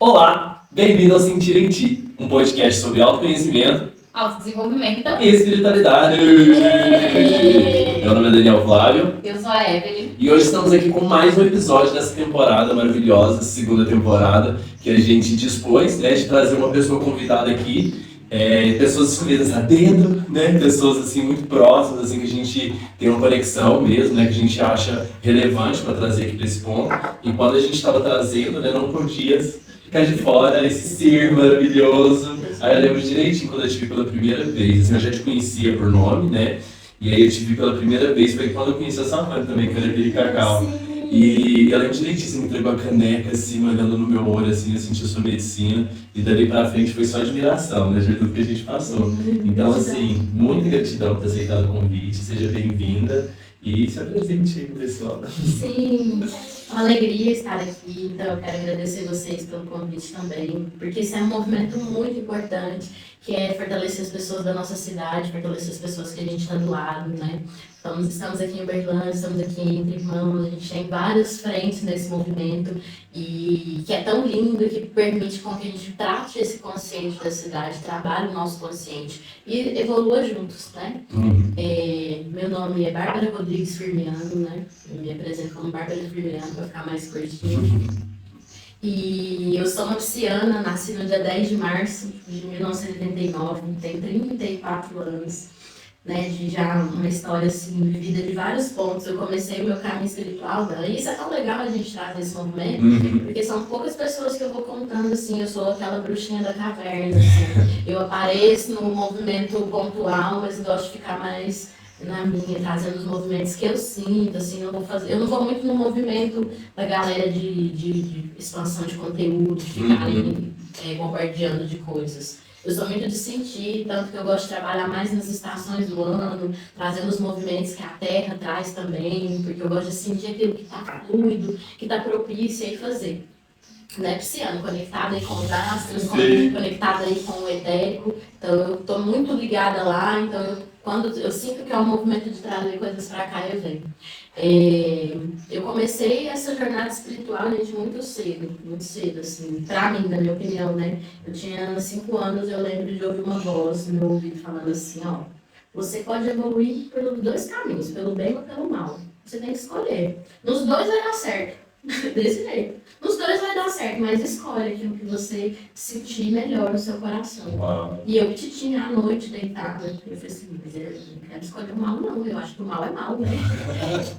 Olá, bem-vindo ao Sentir em Ti, um podcast sobre autoconhecimento Autodesenvolvimento. e espiritualidade. Meu nome é Daniel Flávio Eu sou a Evelyn. e hoje estamos aqui com mais um episódio dessa temporada maravilhosa, segunda temporada, que a gente dispôs, né, de trazer uma pessoa convidada aqui, pessoas escolhidas a dedo, né, pessoas assim muito próximas, assim que a gente tem uma conexão mesmo, né, que a gente acha relevante para trazer aqui para esse ponto. E quando a gente estava trazendo, né, não podia ficar de fora esse ser maravilhoso. Aí eu lembro direitinho quando eu te vi pela primeira vez, assim, eu já te conhecia por nome, né? E aí eu te vi pela primeira vez, foi quando eu conheci a sua mãe também, que era aquele Cacau. E eu lembro direitinho, você me entregou a caneca, assim, olhando no meu olho, assim, eu senti a sua medicina. E dali pra frente foi só admiração, né, de tudo que a gente passou. Então, assim, muita gratidão por ter aceitado o convite, seja bem-vinda. E se apresente aí pro pessoal. Sim, uma alegria estar aqui. Então, eu quero agradecer vocês pelo convite também, porque esse é um movimento muito importante, que é fortalecer as pessoas da nossa cidade, fortalecer as pessoas que a gente está do lado, né? Então, estamos aqui em Uberlândia, estamos aqui entre irmãos, a gente tem várias frentes nesse movimento e que é tão lindo, que permite com que a gente trate esse consciente da cidade, trabalhe o nosso consciente e evolua juntos, né? Meu nome é Bárbara Rodrigues Firmiano, né? Eu me apresento como Bárbara Firmiano para ficar mais curtinho. E eu sou uma pisciana, nasci no dia 10 de março de 1989, tenho 34 anos, né? De já uma história assim, vivida de vários pontos. Eu comecei o meu caminho espiritual, né? E isso é tão legal a gente trazer esse movimento, porque são poucas pessoas que eu vou contando assim, eu sou aquela bruxinha da caverna, assim. Eu apareço no movimento pontual, mas gosto de ficar mais na minha, trazendo os movimentos que eu sinto, assim, eu não vou muito no movimento da galera de expansão de conteúdo, de ficarem bombardeando de coisas. Eu sou muito de sentir, tanto que eu gosto de trabalhar mais nas estações do ano, trazendo os movimentos que a Terra traz também, porque eu gosto de sentir aquilo que está fluido, que está propício e fazer. Né, pisciano, conectada aí com os astros, conectada aí com o etérico, então eu estou muito ligada lá, então quando eu sinto que é um movimento de trazer coisas para cá, eu venho. Eu comecei essa jornada espiritual, gente, muito cedo, assim, para mim, na minha opinião, né? Eu tinha 5 anos, eu lembro de ouvir uma voz no meu ouvido falando assim, ó, você pode evoluir pelos dois caminhos, pelo bem ou pelo mal. Você tem que escolher. Nos dois vai dar certo. Desse jeito. Nos dois vai dar certo, mas escolhe aquilo que você sentir melhor no seu coração. Uau. E eu te tinha à noite deitada. Eu falei assim, mas eu não quero escolher o mal, não. Eu acho que o mal é mal, né?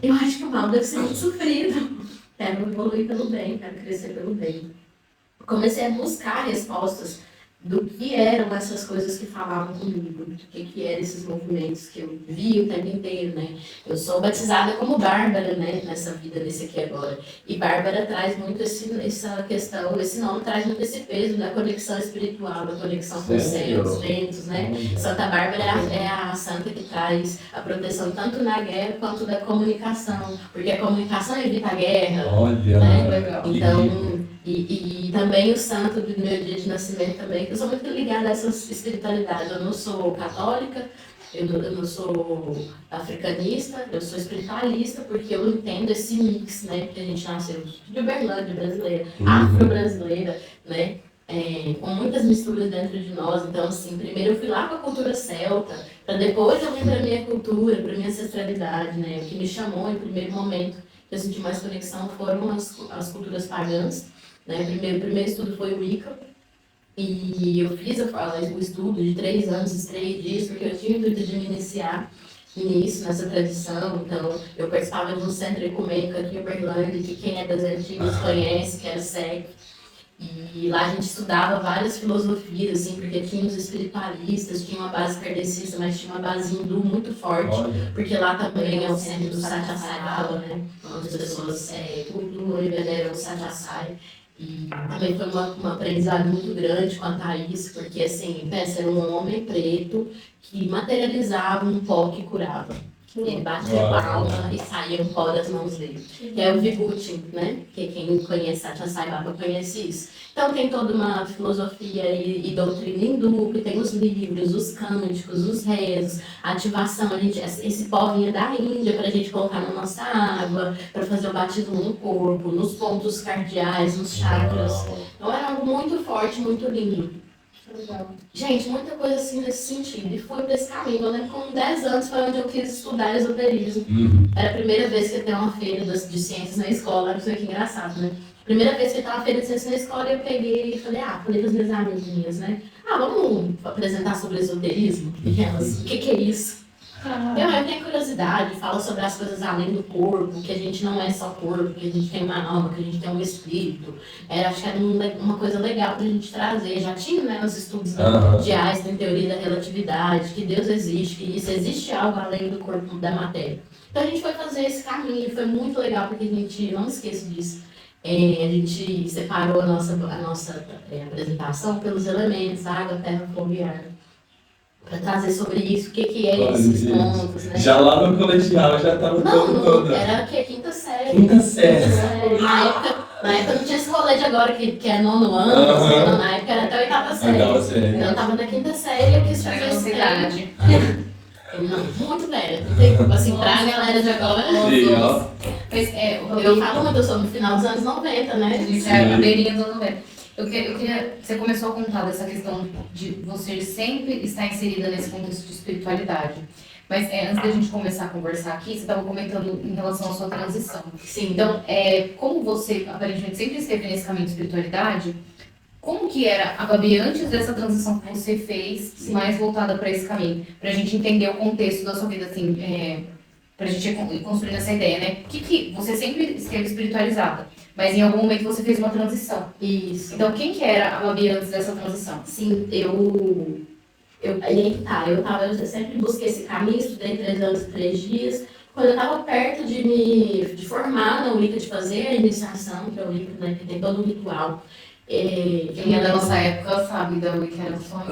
Eu acho que o mal deve ser muito sofrido. Quero evoluir pelo bem, quero crescer pelo bem. Comecei a buscar respostas do que eram essas coisas que falavam comigo, do que eram esses movimentos que eu vi o tempo inteiro, né? Eu sou batizada como Bárbara, né, nessa vida, nesse aqui agora. E Bárbara traz muito essa questão, esse nome traz muito esse peso da conexão espiritual, da conexão com os céus, os ventos, né? Santa Bárbara é a santa que traz a proteção tanto na guerra quanto da comunicação, porque a comunicação evita a guerra. Olha, né? Legal. Então, e também o santo do meu dia de nascimento também, que eu sou muito ligada a essa espiritualidade. Eu não sou católica, eu não sou africanista, eu sou espiritualista, porque eu entendo esse mix, né? Que a gente nasceu de Uberlândia brasileira, afro-brasileira, né? Com muitas misturas dentro de nós. Então, assim, primeiro eu fui lá com a cultura celta, para depois eu vim para a minha cultura, para a minha ancestralidade, né? O que me chamou em primeiro momento, que eu senti mais conexão, foram as culturas pagãs. Né? O primeiro estudo foi o Wicca, e eu fiz o estudo de 3 anos, 3 dias, porque eu tinha o intuito de me iniciar nisso, nessa tradição. Então, eu participava de um centro ecumênico aqui em Uberlândia, que quem é das antigas conhece, que era o SEC. E lá a gente estudava várias filosofias, assim, porque tinha os espiritualistas, tinha uma base kardecista, mas tinha uma base hindu muito forte, porque lá também é o centro do Satyasaya, né? Onde as pessoas cultuam e veneram o Satyasaya. E também foi um aprendizado muito grande quanto a isso, porque assim, pensa, era um homem preto que materializava um pó que curava. Ele batia palma e saía um pó das mãos dele. Que é o Vibhuti, né? Que quem conhece Satya Sai Baba conhece isso. Então tem toda uma filosofia e doutrina hindu, que tem os livros, os cânticos, os rezos, a ativação. Esse pó vinha da Índia para a gente colocar na nossa água, para fazer o batismo no corpo, nos pontos cardeais, nos chakras. Então era algo muito forte, muito lindo. Gente, muita coisa assim nesse sentido. E fui para esse caminho. Eu lembro que com 10 anos foi onde eu quis estudar esoterismo. Era a primeira vez que eu tenho uma feira de ciências na escola. Olha que engraçado, né? Primeira vez que eu estava na feira de ciências na escola, eu peguei e falei com as minhas amiguinhas, né? Vamos apresentar sobre esoterismo? E elas, o que é isso? Eu tenho curiosidade, falo sobre as coisas além do corpo, que a gente não é só corpo, que a gente tem uma alma, que a gente tem um espírito. Acho que era uma coisa legal pra gente trazer. Já tinha, né, os estudos de Einstein, teoria da relatividade, que Deus existe, que isso existe algo além do corpo, da matéria. Então a gente foi fazer esse caminho e foi muito legal, porque a gente, não esqueça disso, a gente separou a nossa apresentação pelos elementos, água, terra, fogo e ar. Para trazer sobre isso, o que é esses pontos, né? Já lá no colegial já estava todo. Era que quinta série. Quinta série. Na época não tinha esse rolê de agora, que é nono ano, na época era até oitava série. Então eu estava na quinta série e eu quis fazer essa idade. Não, muito velha. Assim, pra galera de agora. Eu falo muito, eu sou no final dos anos 90, né? A beirinha dos anos 90. Eu queria, você começou a contar dessa questão de você sempre estar inserida nesse contexto de espiritualidade. Mas antes da gente começar a conversar aqui, você estava comentando em relação à sua transição. Sim. Então, como você aparentemente sempre esteve nesse caminho de espiritualidade, como que era a Babi antes dessa transição que você fez, mais voltada para esse caminho? Para a gente entender o contexto da sua vida, assim, para a gente ir construindo essa ideia, né? Que você sempre esteve espiritualizada, mas em algum momento você fez uma transição. Isso. Então, quem que era a Babi antes dessa transição? Sim, eu sempre busquei esse caminho, estudei 3 anos e 3 dias. Quando eu estava perto de formar na Wicca, de fazer a iniciação para o Wicca, né, que tem todo um ritual. Quem é da nossa época sabe da Wicca, era um sonho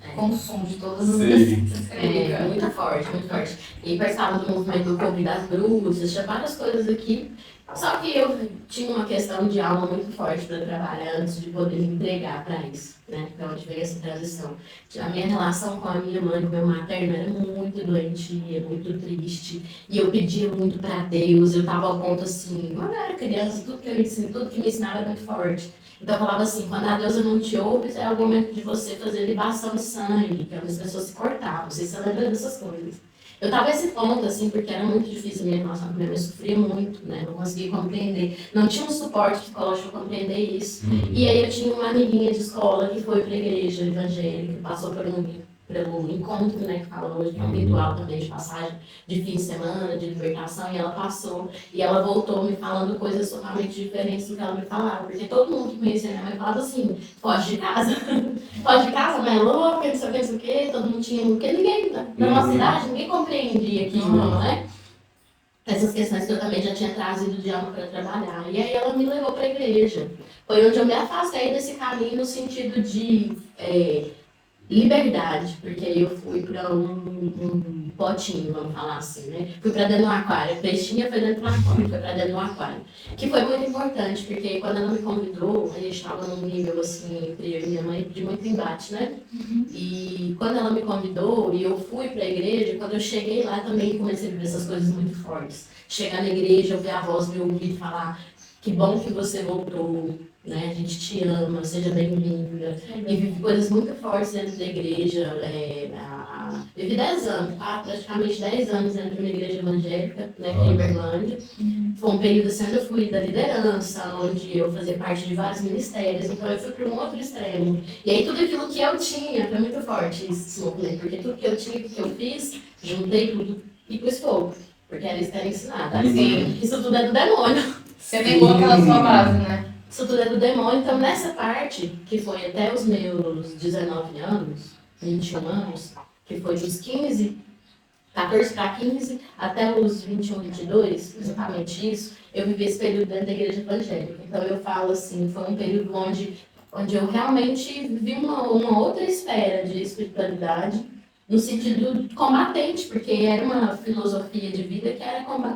de consumo de todas as muito forte, muito forte. E participava do movimento do Clube das Bruxas, tinha várias coisas aqui. Só que eu tinha uma questão de alma muito forte para trabalhar antes de poder me entregar para isso, né? Para onde veio essa transição. A minha relação com a minha mãe, com o meu materno, era muito doentia, muito triste. E eu pedia muito para Deus. Eu estava ao ponto assim, quando eu era criança, tudo que me ensinava era muito forte. Então eu falava assim, quando a deusa não te ouve, é o momento de você fazer libação de sangue, que as pessoas se cortavam. Você se lembra dessas coisas. Eu estava nesse ponto, assim, porque era muito difícil a minha relação com a minha mãe, sofria muito, né? Não conseguia compreender. Não tinha um suporte psicológico para compreender isso. E aí eu tinha uma amiguinha de escola que foi para a igreja evangélica, passou pelo encontro, né, que fala hoje, que é um ritual também de passagem de fim de semana, de libertação, e ela passou. E ela voltou me falando coisas totalmente diferentes do que ela me falava. Porque todo mundo que conhecia minha mãe falava assim, foge de casa. Foge de casa, mãe é louca, não sei o que, todo mundo tinha... Porque ninguém, na nossa cidade, ninguém compreendia aquilo, né? Essas questões que eu também já tinha trazido de alma para trabalhar. E aí ela me levou para a igreja. Foi onde eu me afastei desse caminho no sentido de... liberdade, porque aí eu fui para um potinho, vamos falar assim, né? Fui para dentro do aquário, a peixinha foi dentro do aquário, foi para dentro do aquário. Que foi muito importante, porque quando ela me convidou, a gente estava num nível assim, entre eu e minha mãe, de muito embate, né? E quando ela me convidou e eu fui para a igreja, quando eu cheguei lá também comecei a ver essas coisas muito fortes. Chegar na igreja, ouvir a voz, me ouvir falar, que bom que você voltou, né? A gente te ama, seja bem-vinda. E vivi coisas muito fortes dentro da igreja. Vivi 10 anos, praticamente 10 anos dentro de uma igreja evangélica, né, aqui em Berlândia. Foi um período assim onde eu fui da liderança, onde eu fazia parte de vários ministérios, então eu fui para um outro extremo. E aí tudo aquilo que eu tinha, foi muito forte esse movimento, porque tudo que eu tinha, que eu fiz, juntei tudo e pus fogo, porque era isso que era ensinado. Assim, isso tudo é do demônio. Você negou aquela sua base, né? Isso tudo é do demônio, então nessa parte, que foi até os meus 19 anos, 21 anos, que foi dos 14 para 15, até os 21, 22, exatamente isso, eu vivi esse período dentro da igreja evangélica. Então eu falo assim, foi um período onde eu realmente vivi uma outra esfera de espiritualidade, no sentido combatente, porque era uma filosofia de vida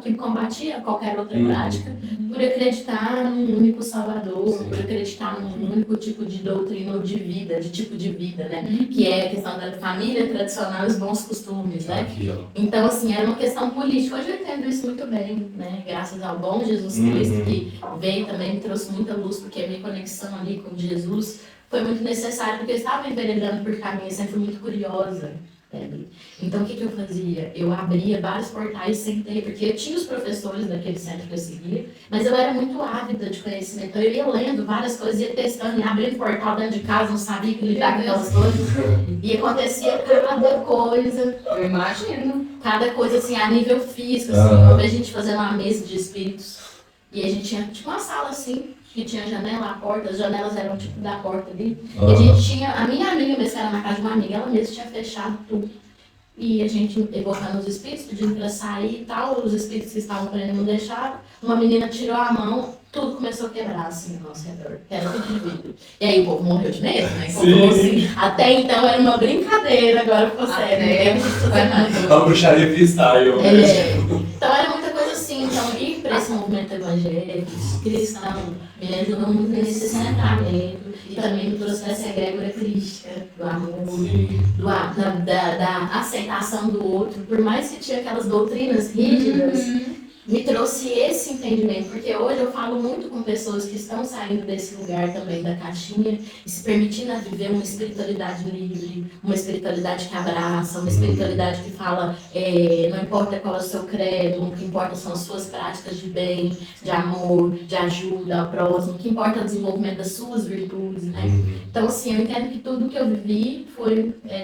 que combatia qualquer outra prática, por acreditar num único salvador, por acreditar num único tipo de doutrina ou de vida, de tipo de vida, né? Que é a questão da família tradicional e os bons costumes, né? Aqui, ó. Então, assim, era uma questão política. Hoje eu entendo isso muito bem, né? Graças ao bom Jesus Cristo, que veio também, me trouxe muita luz, porque a minha conexão ali com Jesus foi muito necessária, porque eu estava enveredando por caminho, eu sempre fui muito curiosa. Então, o que eu fazia? Eu abria vários portais, sentei, porque eu tinha os professores daquele centro que eu seguia, mas eu era muito ávida de conhecimento. Então, eu ia lendo várias coisas, ia testando, ia abrindo portal dentro de casa, não sabia que lidar com aquelas coisas. E acontecia cada coisa. Eu imagino. Cada coisa, assim, a nível físico, assim. Uma vez a gente fazendo uma mesa de espíritos, e a gente tinha, tipo, uma sala, assim, que tinha janela, a porta, as janelas eram tipo da porta ali. E a gente tinha, a minha amiga mesmo, que era na casa de uma amiga, ela mesma tinha fechado tudo. E a gente evocando os espíritos, pedindo pra sair e tal, os espíritos que estavam querendo não deixar. Uma menina tirou a mão, tudo começou a quebrar assim no nosso redor, era tudo de vidro. E aí o povo morreu de medo, né? Como assim, até então era uma brincadeira, agora ficou sério, né? A bruxaria freestyle. Então era muita coisa assim, então ir para esse movimento evangélico, cristão, me ajudou muito nesse centramento e também me trouxe essa egrégora crística do amor, da aceitação do outro, por mais que tinha aquelas doutrinas rígidas, me trouxe esse entendimento, porque hoje eu falo muito com pessoas que estão saindo desse lugar também da caixinha e se permitindo a viver uma espiritualidade livre, uma espiritualidade que abraça, uma espiritualidade que fala, não importa qual é o seu credo, o que importa são as suas práticas de bem, de amor, de ajuda ao próximo, o que importa é o desenvolvimento das suas virtudes, né? Então, assim, eu entendo que tudo que eu vivi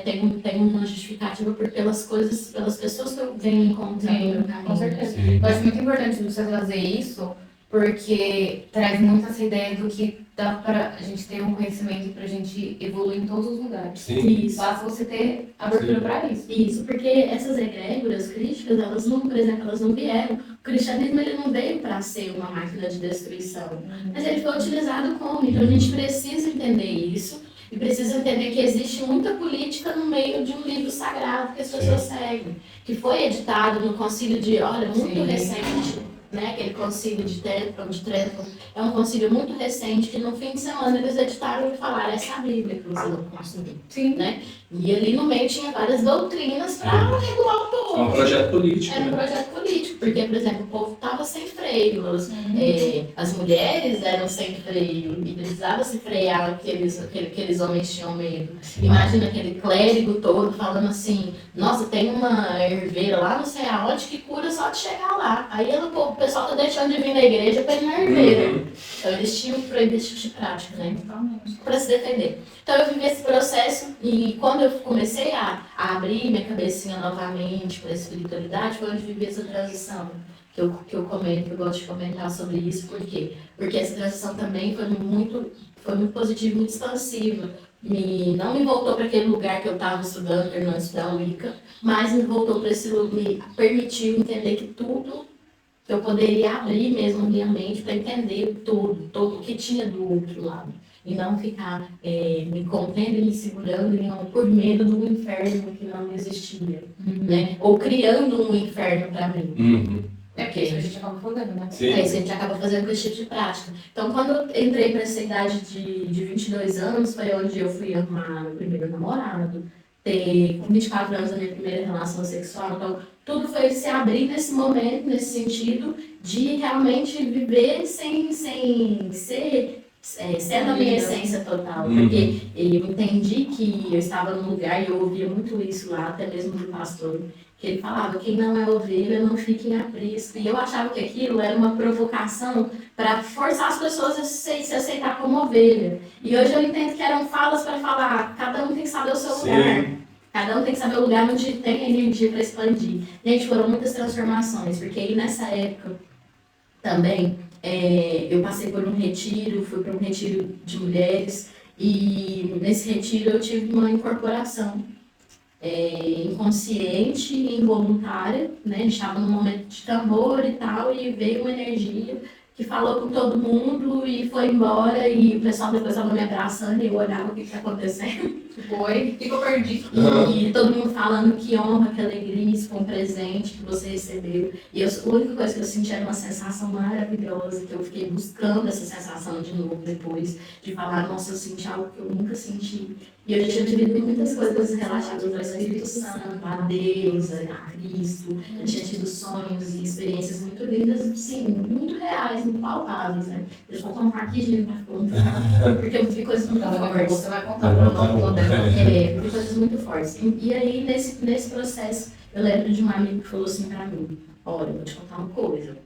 tem uma justificativa pelas coisas, pelas pessoas que eu venho encontrando no meu caminho. Com certeza. Eu acho muito importante você trazer isso, porque traz muito essa ideia do que dá pra a gente ter um conhecimento e pra gente evoluir em todos os lugares. Sim. Isso. Basta você ter abertura pra isso. Isso, porque essas egrégoras críticas, elas não, por exemplo, elas não vieram. O cristianismo ele não veio para ser uma máquina de destruição, mas ele foi utilizado como. Então a gente precisa entender isso e precisa entender que existe muita política no meio de um livro sagrado que as pessoas seguem, que foi editado no concílio de, olha, muito recente, né? Aquele concílio de Trento, é um concílio muito recente que no fim de semana eles editaram e falaram, essa é a Bíblia que você não consumir. Sim. Né? E ali no meio tinha várias doutrinas para regular o povo. É um projeto político. Era um projeto político, porque, por exemplo, o povo estava sem freio, as mulheres eram sem freio, e precisava se frear aqueles homens tinham medo. Imagina aquele clérigo todo falando assim, nossa, tem uma herveira lá, não sei aonde, que cura só de chegar lá. Aí o pessoal tá deixando de vir na igreja para ir na herveira. Então eles tinham que proibir esse tipo de prática, né? Para se defender. Então eu vivi esse processo e quando eu comecei a abrir minha cabecinha novamente para a espiritualidade, foi onde vivi essa transição que eu comento, que eu gosto de comentar sobre isso. Por quê? Porque essa transição também foi muito positiva, muito expansiva. Não me voltou para aquele lugar que eu estava estudando, terminando de estudar Wicca, mas me voltou para esse lugar, me permitiu entender que tudo, eu poderia abrir mesmo minha mente para entender tudo o que tinha do outro lado. E não ficar me contendo e me segurando por medo do inferno que não existia, né? Ou criando um inferno para mim. É porque isso a gente acaba fazendo, né? Isso a gente acaba fazendo com esse tipo de prática. Então, quando eu entrei para essa idade de 22 anos, foi onde eu fui arrumar meu primeiro namorado, ter com 24 anos a minha primeira relação sexual. Então, tudo foi se abrir nesse momento, nesse sentido de realmente viver sem ser... sendo a minha essência total, porque eu entendi que eu estava num lugar e eu ouvia muito isso lá, até mesmo do pastor, que ele falava, quem não é ovelha não fica em aprisco, e eu achava que aquilo era uma provocação para forçar as pessoas a se aceitar como ovelha, e hoje eu entendo que eram falas para falar, cada um tem que saber o seu lugar, cada um tem que saber o lugar onde tem energia para expandir. Gente, foram muitas transformações, porque aí nessa época também, eu passei por um retiro, fui para um retiro de mulheres e nesse retiro eu tive uma incorporação inconsciente e involuntária, né? Estava num momento de tambor e tal e veio uma energia que falou com todo mundo e foi embora, e o pessoal depois estava me abraçando e eu olhava o que está acontecendo. Foi, ficou perdido. E todo mundo falando que honra, que alegria, isso foi um presente que você recebeu. E a única coisa que eu senti era uma sensação maravilhosa, que eu fiquei buscando essa sensação de novo depois, de falar, nossa, eu senti algo que eu nunca senti. E eu já tinha vivido muitas coisas relacionadas ao Espírito Santo, a Deus, a Cristo. Eu tinha tido sonhos e experiências muito lindas, sim, muito reais, muito palpáveis, né? Eu vou contar aqui, gente, vai contar, porque eu vi coisas muito fortes. Você vai contar para o nome dela. Vi coisas muito fortes. E aí, nesse processo, eu lembro de um amigo que falou assim pra mim, olha, eu vou te contar uma coisa.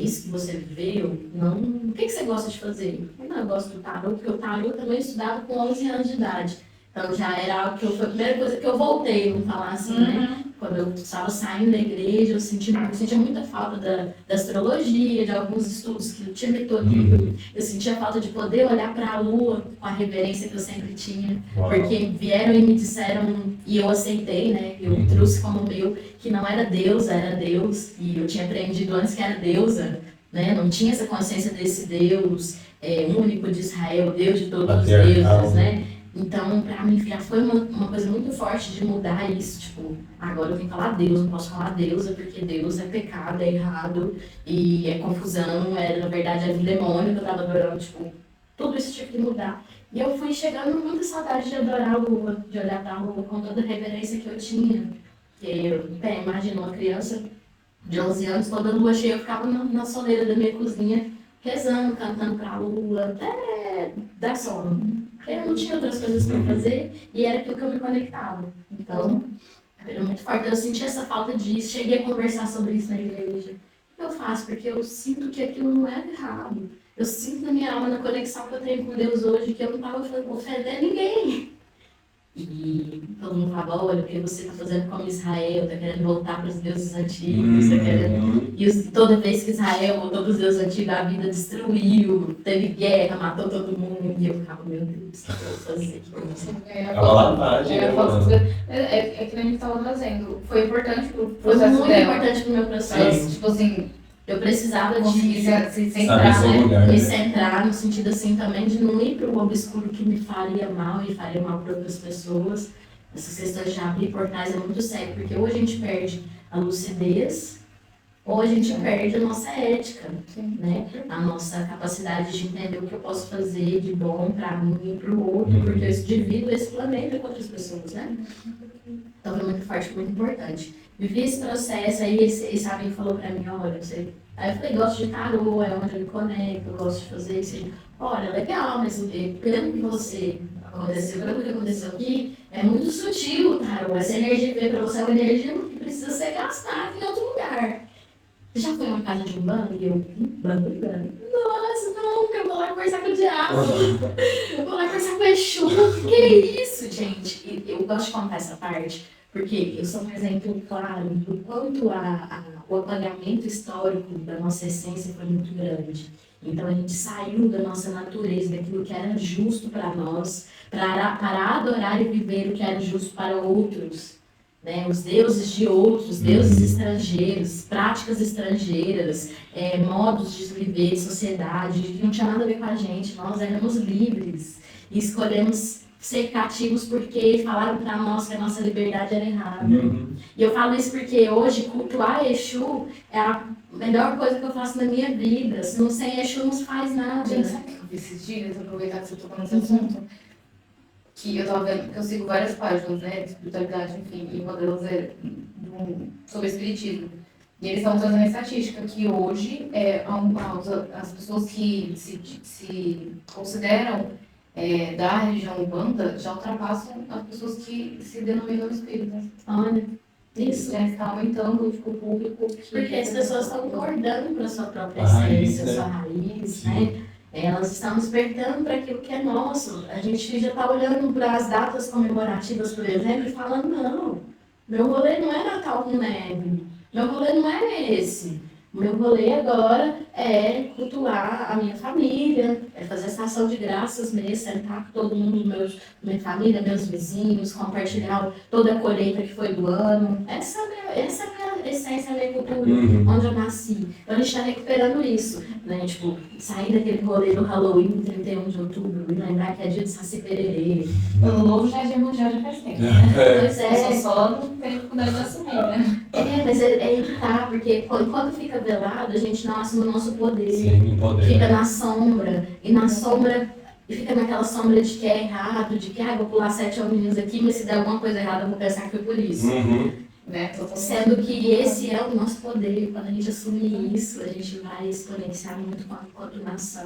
Isso que você viveu, não... o que você gosta de fazer? Eu falei, não, eu gosto do tarô, porque o tarô eu também estudava com 11 anos de idade. Então já era algo que foi a primeira coisa que eu voltei, vamos falar assim, né? Quando eu estava saindo da igreja, eu sentia muita falta da astrologia, de alguns estudos que eu tinha metodologia. Eu sentia falta de poder olhar para a lua com a reverência que eu sempre tinha. Uau. Porque vieram e me disseram, e eu aceitei, né? Eu trouxe como meu, que não era Deus, era Deus. E eu tinha aprendido antes que era deusa, né? Não tinha essa consciência desse Deus único de Israel, Deus de todos os deuses, né? Então, pra mim, já foi uma coisa muito forte de mudar isso. Tipo, agora eu tenho que falar Deus, não posso falar deusa, porque Deus é pecado, é errado, e é confusão, na verdade, era um demônio que eu tava adorando, tipo, tudo isso tinha que mudar. E eu fui chegando com muita saudade de adorar a lua, de olhar pra lua com toda a reverência que eu tinha. Imagina uma criança de 11 anos, toda lua cheia, eu ficava na soleira da minha cozinha, rezando, cantando pra lua, até dar sono. Eu não tinha outras coisas para fazer e era aquilo que eu me conectava. Então, era muito forte. Eu senti essa falta disso, cheguei a conversar sobre isso na igreja. O que eu faço? Porque eu sinto que aquilo não é errado. Eu sinto na minha alma, na conexão que eu tenho com Deus hoje, que eu não estava ofendendo ninguém. E todo mundo falava, olha, porque você está fazendo como Israel, está querendo voltar para os deuses antigos, está querendo... E toda vez que Israel voltou para os deuses antigos, a vida destruiu, teve guerra, matou todo mundo. E eu ficava, meu Deus, o que eu vou fazer? É que a gente estava trazendo. Foi importante pro Foi processo muito dela. importante pro meu processo. Tipo assim, Eu precisava conseguir de se Saber centrar, seu né? lugar, me né? centrar, no sentido assim também de não ir para o obscuro que me faria mal e faria mal para outras pessoas. Essas questões de abrir portais é muito sério, porque ou a gente perde a lucidez, ou a gente perde a nossa ética, né? A nossa capacidade de entender o que eu posso fazer de bom para mim e para o outro, porque eu divido esse planeta com outras pessoas, né? Então foi muito forte, muito importante. Vivi esse processo, aí esse amigo falou pra mim, olha, você... Aí eu falei, gosto de tarô, é onde eu me conecto, eu gosto de fazer isso. Olha, legal, mas pelo que você aconteceu, pelo que aconteceu aqui, é muito sutil o tarô. Essa energia que veio pra você é uma energia que precisa ser gastada em outro lugar. Você já foi em uma casa de umbanda? E eu, umbanda? Nossa, nunca, eu vou lá conversar com o diabo. Eu vou lá conversar com o Exu. Que é isso, gente? E eu gosto de contar essa parte, porque eu sou um exemplo claro do quanto o apagamento histórico da nossa essência foi muito grande. Então a gente saiu da nossa natureza, daquilo que era justo para nós, para adorar e viver o que era justo para outros. Né, os deuses de outros, deuses estrangeiros, práticas estrangeiras, modos de viver, sociedade, que não tinha nada a ver com a gente. Nós éramos livres e escolhemos ser cativos porque falaram para nós que a nossa liberdade era errada. E eu falo isso porque hoje cultuar Exu é a melhor coisa que eu faço na minha vida. Se não sem Exu não se faz nada. Gente, sabe o que eu vi esses dias? Aproveitar que você tocou nesse assunto. Que eu tava vendo, que eu sigo várias páginas, né, de espiritualidade, enfim, e uma delas é sobre espiritismo. E eles estão trazendo a estatística que hoje as pessoas que se consideram da religião Umbanda já ultrapassam as pessoas que se denominam espíritas. Olha, isso. Já está aumentando tipo, o público. Porque as pessoas estão acordando para a sua própria Raiz, essência, né? sua raiz, Sim. né? Elas estão despertando para aquilo que é nosso. A gente já está olhando para as datas comemorativas, por exemplo, e falando, não, meu rolê não é Natal com neve, meu rolê não é esse. O meu rolê agora é cultuar a minha família, é fazer essa ação de graças mesmo, sentar com todo mundo, minha família, meus vizinhos, compartilhar toda a colheita que foi do ano. Essa é a minha essência, a minha cultura, onde eu nasci. Então a gente está recuperando isso, né? Tipo, sair daquele rolê do Halloween, 31 de outubro, e lembrar que é dia de Saci Pererê. O novo já é de mundial já faz tempo. Pois é. Só não tem dificuldade de assumir, né? Mas é aí que tá, porque quando fica velado, a gente não assume o nosso poder. Sim, poder. Fica na sombra, e na sombra, e fica naquela sombra de que é errado, de que vou pular 7 hominhos aqui, mas se der alguma coisa errada, eu vou pensar que foi por isso. Né? Sendo que esse é o nosso poder. Quando a gente assumir isso, a gente vai exponenciar muito quanto nação.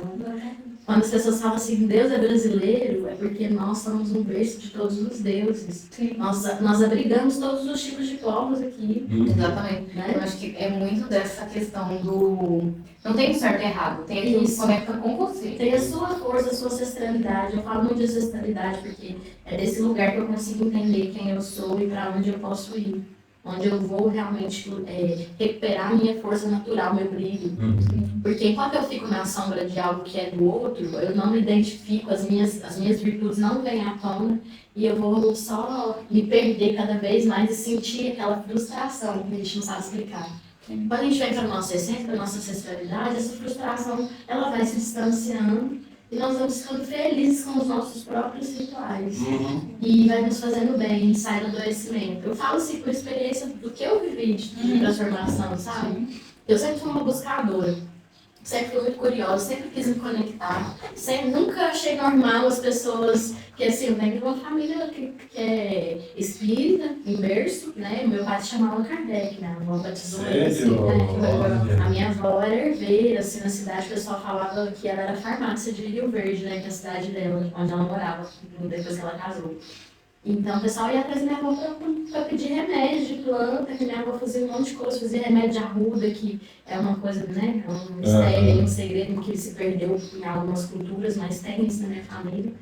Quando as pessoas falam assim, Deus é brasileiro, é porque nós somos um berço de todos os deuses. Nós abrigamos todos os tipos de povos aqui. Exatamente. Né? Eu acho que é muito dessa questão do... Não tem um certo e errado, tem aquilo que se conecta com você. Tem a sua força, a sua ancestralidade. Eu falo muito de ancestralidade porque é desse lugar que eu consigo entender quem eu sou e para onde eu posso ir. Onde eu vou realmente recuperar a minha força natural, meu brilho. Porque enquanto eu fico na sombra de algo que é do outro, eu não me identifico, as minhas virtudes não vêm à tona e eu vou só me perder cada vez mais e sentir aquela frustração que a gente não sabe explicar. Quando a gente vem para a nossa essência, para a nossa ancestralidade, essa frustração ela vai se distanciando e nós vamos ficando felizes com os nossos próprios rituais. E vai nos fazendo bem, sai do adoecimento. Eu falo assim por experiência do que eu vivi de transformação, sabe? Eu sempre fui uma buscadora. Sempre fui muito curiosa, sempre quis me conectar. Nunca achei normal as pessoas que, assim, eu venho de uma família que é espírita, em berço, né? Meu pai se chamava Kardec, né? A avó batizou ele, assim, né? A minha avó era herveira, assim, na cidade, o pessoal falava que ela era farmácia de Rio Verde, né? Que é a cidade dela, onde ela morava, depois que ela casou. Então o pessoal ia atrás da minha avó para pedir remédio de planta, que minha avó fazia um monte de coisa, fazia remédio de arruda, que é uma coisa, né? Um mistério, um segredo que se perdeu em algumas culturas, mas tem isso na minha família.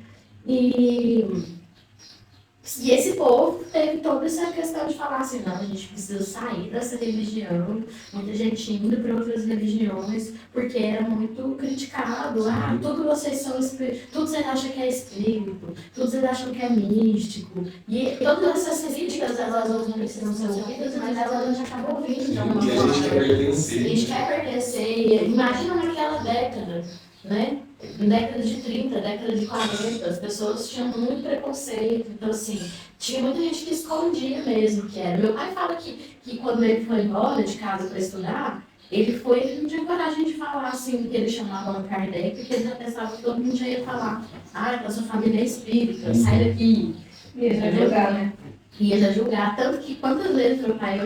E esse povo teve toda essa questão de falar assim, não, a gente precisa sair dessa religião, muita gente indo para outras religiões, porque era muito criticado, tudo vocês são espíritos, tudo vocês acham que é espírito, tudo vocês acham que é místico, e todas essas críticas, elas não precisam ser ouvidas, mas elas a gente acaba ouvindo de alguma forma. A gente quer pertencer. A gente quer pertencer, imagina naquela década, né? Em década de 30, década de 40, as pessoas tinham muito preconceito, então assim, tinha muita gente que escondia mesmo que era. Meu pai fala que quando ele foi embora de casa para estudar, ele não tinha coragem de falar assim, que ele chamava Kardec, porque ele já pensava que todo mundo já ia falar, a sua família é espírita, sai daqui. Ia já julgar, né? Ia já julgar, tanto que quantas vezes meu pai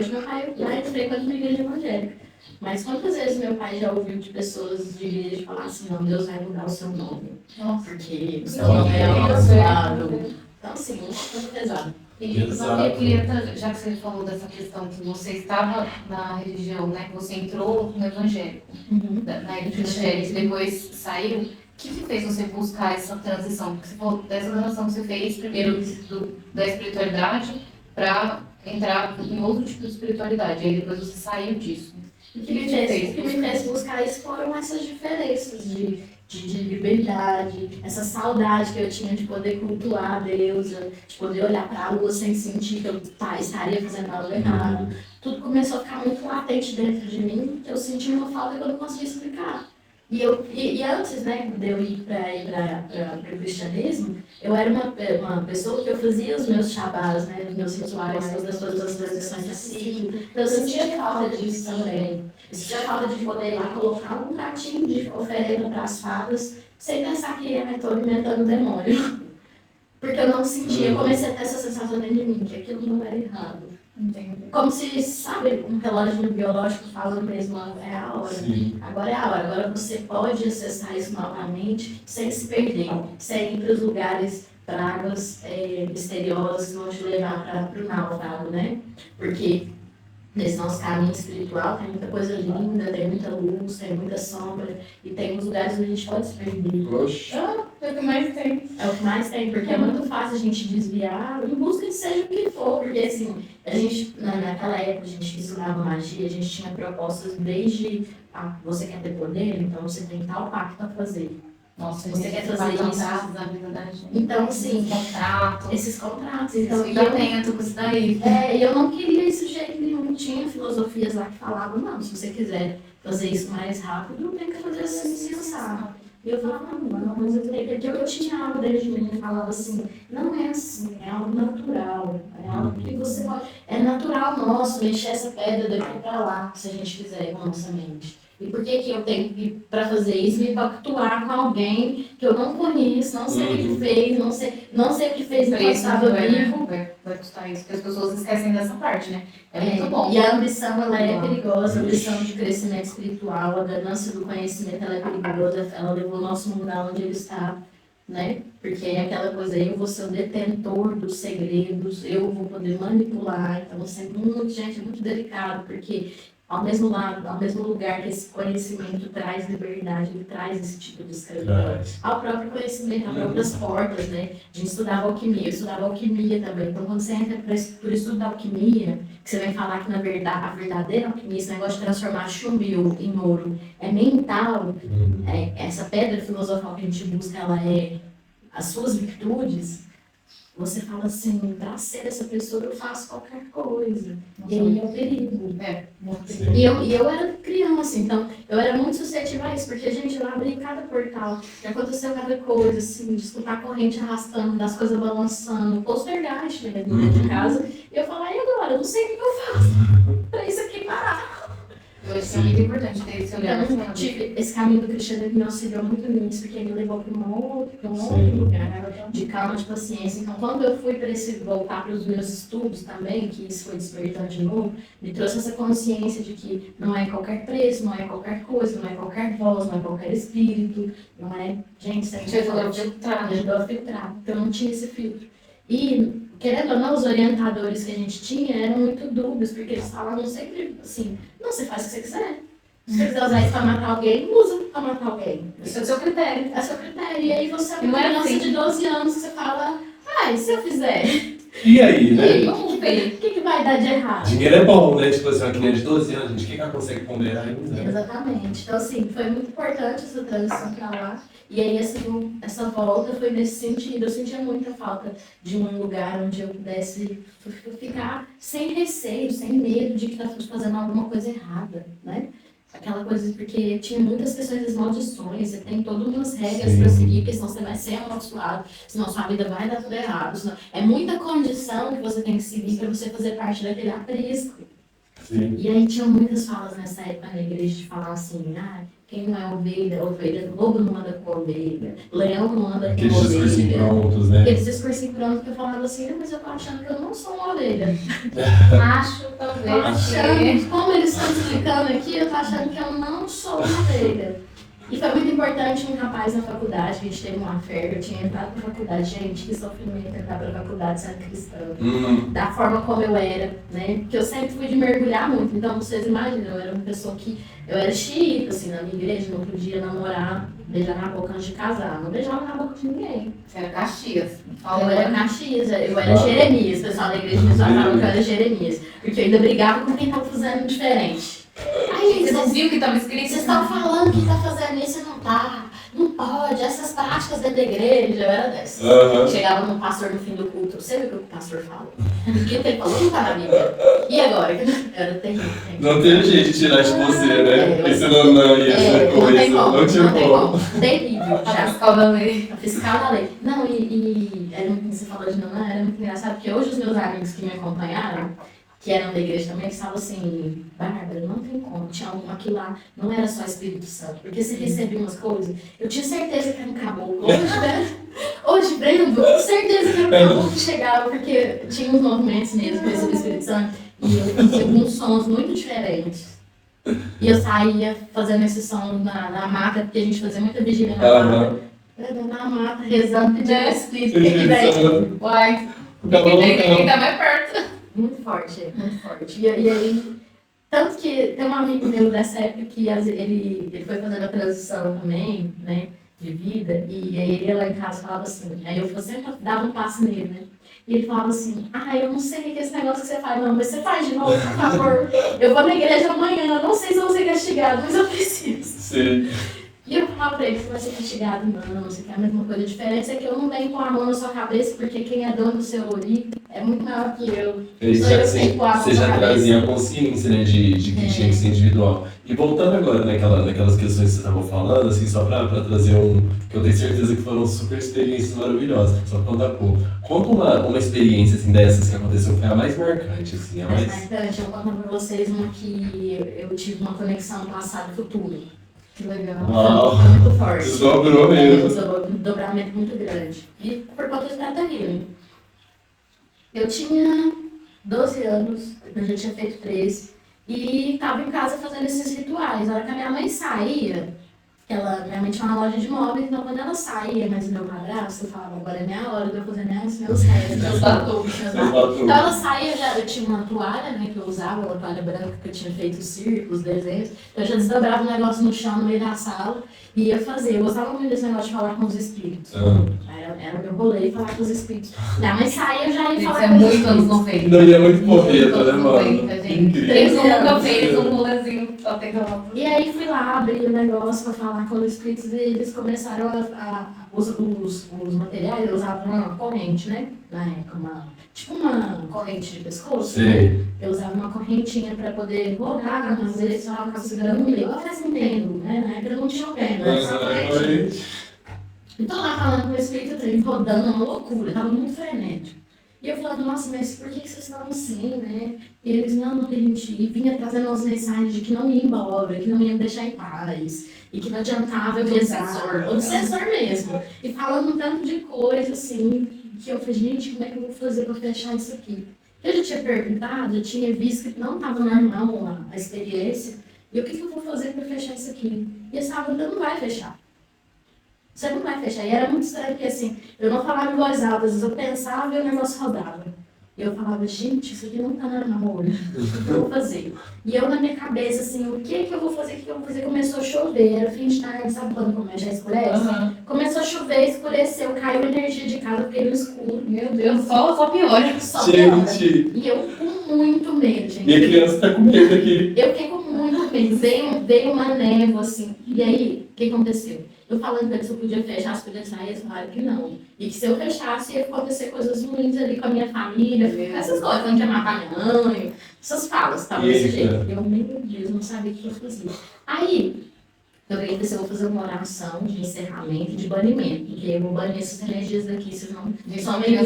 frequenta uma igreja evangélica. Mas quantas vezes meu pai já ouviu de pessoas de igreja falar assim, não, Deus vai mudar o seu nome. Nossa. Porque o seu nome é abençoado. Então, assim, muito pesado. Eu queria, já que você falou dessa questão que você estava na religião, né? Que você entrou no evangélico, na igreja evangélica, e depois saiu. O que fez você buscar essa transição? Porque você falou dessa transição que você fez primeiro da espiritualidade para entrar em outro tipo de espiritualidade. Aí depois você saiu disso. O que me fez buscar isso foram essas diferenças de liberdade, essa saudade que eu tinha de poder cultuar a deusa, de poder olhar para a lua sem sentir que eu estaria fazendo algo errado. Tudo começou a ficar muito latente dentro de mim, eu senti uma falta que eu não conseguia explicar. E antes, né, de eu ir para o cristianismo, eu era uma pessoa que eu fazia os meus shabás, né, os meus rituais, todas as transições de ciclo. Então eu sentia falta disso também. Eu sentia falta de poder ir lá colocar um pratinho de oferenda para as fadas, sem pensar que eu estou alimentando o demônio. Porque eu não sentia, eu comecei a ter essa sensação dentro de mim, que aquilo não era errado. Entendi. Como se, sabe, um relógio biológico falando mesmo, é a hora. Sim. Agora é a hora. Agora você pode acessar isso novamente sem se perder, sem ir para os lugares, pragas misteriosas que vão te levar para o náufrago, né? Porque nesse nosso caminho espiritual, tem muita coisa linda, tem muita luz, tem muita sombra, e tem uns lugares onde a gente pode se perder. Oxe. É o que mais tem. É o que mais tem, porque é muito fácil a gente desviar em busca de seja o que for, porque assim, a gente, naquela época, a gente estudava magia, a gente tinha propostas desde, você quer ter poder, então você tem tal pacto a fazer. Nossa, Você quer fazer vai isso? da vida da gente. Então, assim, Contrato. esses contratos, então, Fica atento com isso daí. e eu não queria isso de jeito nenhum, tinha filosofias lá que falavam, não, se você quiser fazer isso mais rápido, tem que fazer assim, pensar. E eu falava, não, mas eu tenho, porque eu tinha algo desde menino que falava assim, não é assim, é algo natural, é algo que você pode, é natural nosso mexer essa pedra daqui pra lá, se a gente fizer com a nossa mente. E por que que eu tenho que, para fazer isso, me pactuar com alguém que eu não conheço, não sei o que fez, não sei o que fez enquanto estava vivo. Vai custar isso, porque as pessoas esquecem dessa parte, né? É muito bom. E a ambição, ela é perigosa, a ambição de crescimento espiritual, a ganância do conhecimento, ela é perigosa, ela levou o nosso mundo aonde ele está, né? Porque é aquela coisa, eu vou ser o detentor dos segredos, eu vou poder manipular, então, isso é muito, gente, é muito delicado, porque ao mesmo lugar que esse conhecimento traz liberdade, ele traz esse tipo de escravidão. Ao próprio conhecimento, às próprias portas, né? A gente estudava alquimia, eu estudava alquimia também. Então, quando você entra por estudo da alquimia, que você vai falar que, na verdade, a verdadeira alquimia, esse negócio de transformar chumbo em ouro, é mental, essa pedra filosofal que a gente busca, ela é as suas virtudes. Você fala assim, pra ser essa pessoa eu faço qualquer coisa. Nossa, e aí é o perigo. muito Sim. E eu era criança, então eu era muito suscetível a isso, porque a gente lá abria cada portal, já aconteceu cada coisa, assim, de escutar a corrente arrastando, das coisas balançando, poltergeist mesmo dentro de casa. E eu falava, e agora? Eu não sei o que eu faço pra isso aqui parar. Isso é muito importante ter esse olhar. Então, esse caminho do cristianismo me auxiliou muito nisso, porque me levou para um outro lugar de calma, de paciência. Então, quando eu fui para voltar para os meus estudos também, que isso foi despertando de novo, me trouxe essa consciência de que não é qualquer preço, não é qualquer coisa, não é qualquer voz, não é qualquer espírito, não é... Gente, você ajudou a filtrar, me ajudou a filtrar. Então, eu não tinha esse filtro. E, querendo ou não, os orientadores que a gente tinha eram muito dúbios, porque eles falavam sempre assim, não, você faz o que você quiser. Se você quiser usar isso para matar alguém, usa para matar alguém. Esse é o seu critério. É o seu critério. E aí você é Não uma era criança assim. de 12 anos que você fala, e se eu fizer? E aí, né? E aí, vamos ver. O que vai dar de errado? Dinheiro é bom, né? Tipo assim, uma criança de 12 anos, gente, o que ela consegue ponderar ainda? Exatamente. Então, assim, foi muito importante essa transição para lá. E aí, assim, essa volta foi nesse sentido. Eu sentia muita falta de um lugar onde eu pudesse ficar sem receio, sem medo de que estava fazendo alguma coisa errada, né? Aquela coisa, porque tinha muitas questões das maldições, você tem todas umas regras para seguir, porque senão você vai ser amaldiçoado, senão sua vida vai dar tudo errado. Senão... É muita condição que você tem que seguir para você fazer parte daquele aprisco. Sim. E aí tinha muitas falas nessa época na igreja de falar assim, quem não é ovelha, lobo não anda com ovelha, leão não anda com Aqueles ovelha. discursos prontos, né? Aqueles discursos prontos que eu falava assim, mas eu tô achando que eu não sou uma ovelha. Acho, talvez. Achando, como eles estão explicando aqui, eu tô achando que eu não sou uma ovelha. E foi muito importante um rapaz na faculdade, que a gente teve uma fé, eu tinha entrado pra faculdade, gente, que sofrimento entrar pra faculdade sendo cristã. Da forma como eu era, né? Porque eu sempre fui de mergulhar muito, então vocês imaginam, eu era uma pessoa que... Eu era xiita, assim, na minha igreja, não podia namorar, beijar na boca antes de casar, não beijava na boca de ninguém. Você era Caxias. Eu era Caxias, eu era Jeremias, o pessoal da igreja me falava que eu era Jeremias, porque eu ainda brigava com quem tava fazendo diferente. Aí, Você não viu o que estava escrito? vocês estão falando que tá fazendo isso e não tá. Não pode, essas práticas dentro da igreja, eu era dessas. Chegava no pastor no fim do culto, você viu o que o pastor falou? O que ele falou não tá na Bíblia. E agora? Era terrível. Não teve jeito de tirar de você, né? Porque senão não ia ser coisa. Não tinha como. Terrível. A fiscal da lei. A fiscal da lei. Não, era muito, você falou de não, era muito engraçado, porque hoje os meus amigos que me acompanharam, que eram da igreja também, eles falam assim, Bárbara, não tem como, tinha alguma aqui lá, não era só Espírito Santo, porque você recebia umas coisas, eu tinha certeza que era um caboclo, hoje, Breno, com certeza que era um caboclo que chegava, porque tinha uns movimentos mesmo com esse Espírito Santo, e eu fazia alguns sons muito diferentes. E eu saía fazendo esses sons na mata, porque a gente fazia muita vigília na mata. Na mata, rezando, pedindo Espírito, que Uai, Acabou, quem tá mais perto. muito forte, muito forte. E aí, Tanto que tem um amigo meu dessa época que ele foi fazendo a transição também, né, de vida, e aí ele ia lá em casa e falava assim, aí eu sempre dava um passo nele, né, e ele falava assim, eu não sei o que é esse negócio que você faz, não, mas você faz de novo, por favor. Eu vou na igreja amanhã, eu não sei se eu vou ser castigado, mas eu preciso. Sim. E eu falava pra ele, você vai ser castigado, não, você quer a mesma coisa. A diferença é que eu não venho com a mão na sua cabeça, porque quem é dono do seu olho é muito maior que eu. Você já trazia a consciência, né, de que tinha que ser individual. E voltando agora naquelas questões que você estava falando, assim, só para trazer que eu tenho certeza que foram super experiências maravilhosas, só pra contar pouco. Conta uma experiência, assim, dessas que aconteceu, que foi a mais marcante, assim, a mais... marcante, eu vou contar pra vocês uma que eu tive uma conexão passado e futuro. Que legal. Uau. Foi muito forte. Desdobrou mesmo. Um dobramento muito grande. E por conta de Tata Healing. Eu tinha 12 anos, eu já tinha feito 13, e estava em casa fazendo esses rituais. A hora que a minha mãe saía, minha mãe tinha uma loja de móveis, então quando ela saía, mas o meu padrasto, eu falava, agora é minha hora de eu fazer meus restos, meus batuques. Então ela saía, eu tinha uma toalha, né, que eu usava, uma toalha branca que eu tinha feito círculos, desenhos, então eu já desdobrava o negócio no chão, no meio da sala, e ia fazer. Eu gostava muito desse negócio de falar com os espíritos. Era o meu rolê, falar com os espíritos. Minha mãe saía, eu já ia falar com os espíritos. Isso é muito anos 90. Não, é muito porreta, né, mano? Eles nunca fez um rolezinho só pegando. E aí fui lá, abri o negócio pra falar com os espíritos e eles começaram os materiais, eu usava uma corrente, né? Na época, tipo uma corrente de pescoço. Sim. Eu usava uma correntinha pra poder rodar, às vezes eu ficava segurando no meio. Eu faz um tempo, né? Na época eu não tinha perna, era só correntinha. Então lá falando com o espírito, ele rodando, uma loucura, tava muito frenético. E eu falava, nossa, mas por que vocês estavam assim, né? E eles, não permitir. E vinha trazendo umas mensagens de que não ia embora, que não ia me deixar em paz, e que não adiantava eu rezar. Obsessor mesmo. E falando um tanto de coisa, assim, que eu falei, gente, como é que eu vou fazer pra fechar isso aqui? Eu já tinha perguntado, eu tinha visto que não estava normal a experiência, e o que eu vou fazer pra fechar isso aqui? E eles falavam, não vai fechar. Você não vai fechar. E era muito estranho, porque assim, eu não falava em voz alta, às vezes eu pensava e o negócio rodava. E eu falava, gente, isso aqui não tá normal, né? O que eu vou fazer? E eu na minha cabeça, assim, o que eu vou fazer, o que eu vou fazer? Começou a chover, era fim de tarde, sabe quando já escurece? Começou a chover, escureceu, caiu energia de casa, fiquei no escuro. Meu Deus, só piora. Só piora. Gente! E eu com muito medo, gente. E a criança tá com medo aqui. Eu fiquei com muito medo. Veio uma névoa, assim. E aí, o que aconteceu? Eu falando pra eles se eu podia fechar, se podia sair, eles falaram que não. E que se eu fechasse, ia acontecer coisas ruins ali com a minha família, essas coisas, falando que ia matar minha mãe, essas falas, estavam desse jeito. Eu, meu Deus, não sabia o que eu fazia. Aí, eu peguei e pensei, eu vou fazer uma oração de encerramento e de banimento, porque eu vou banir essas energias daqui, senão só meio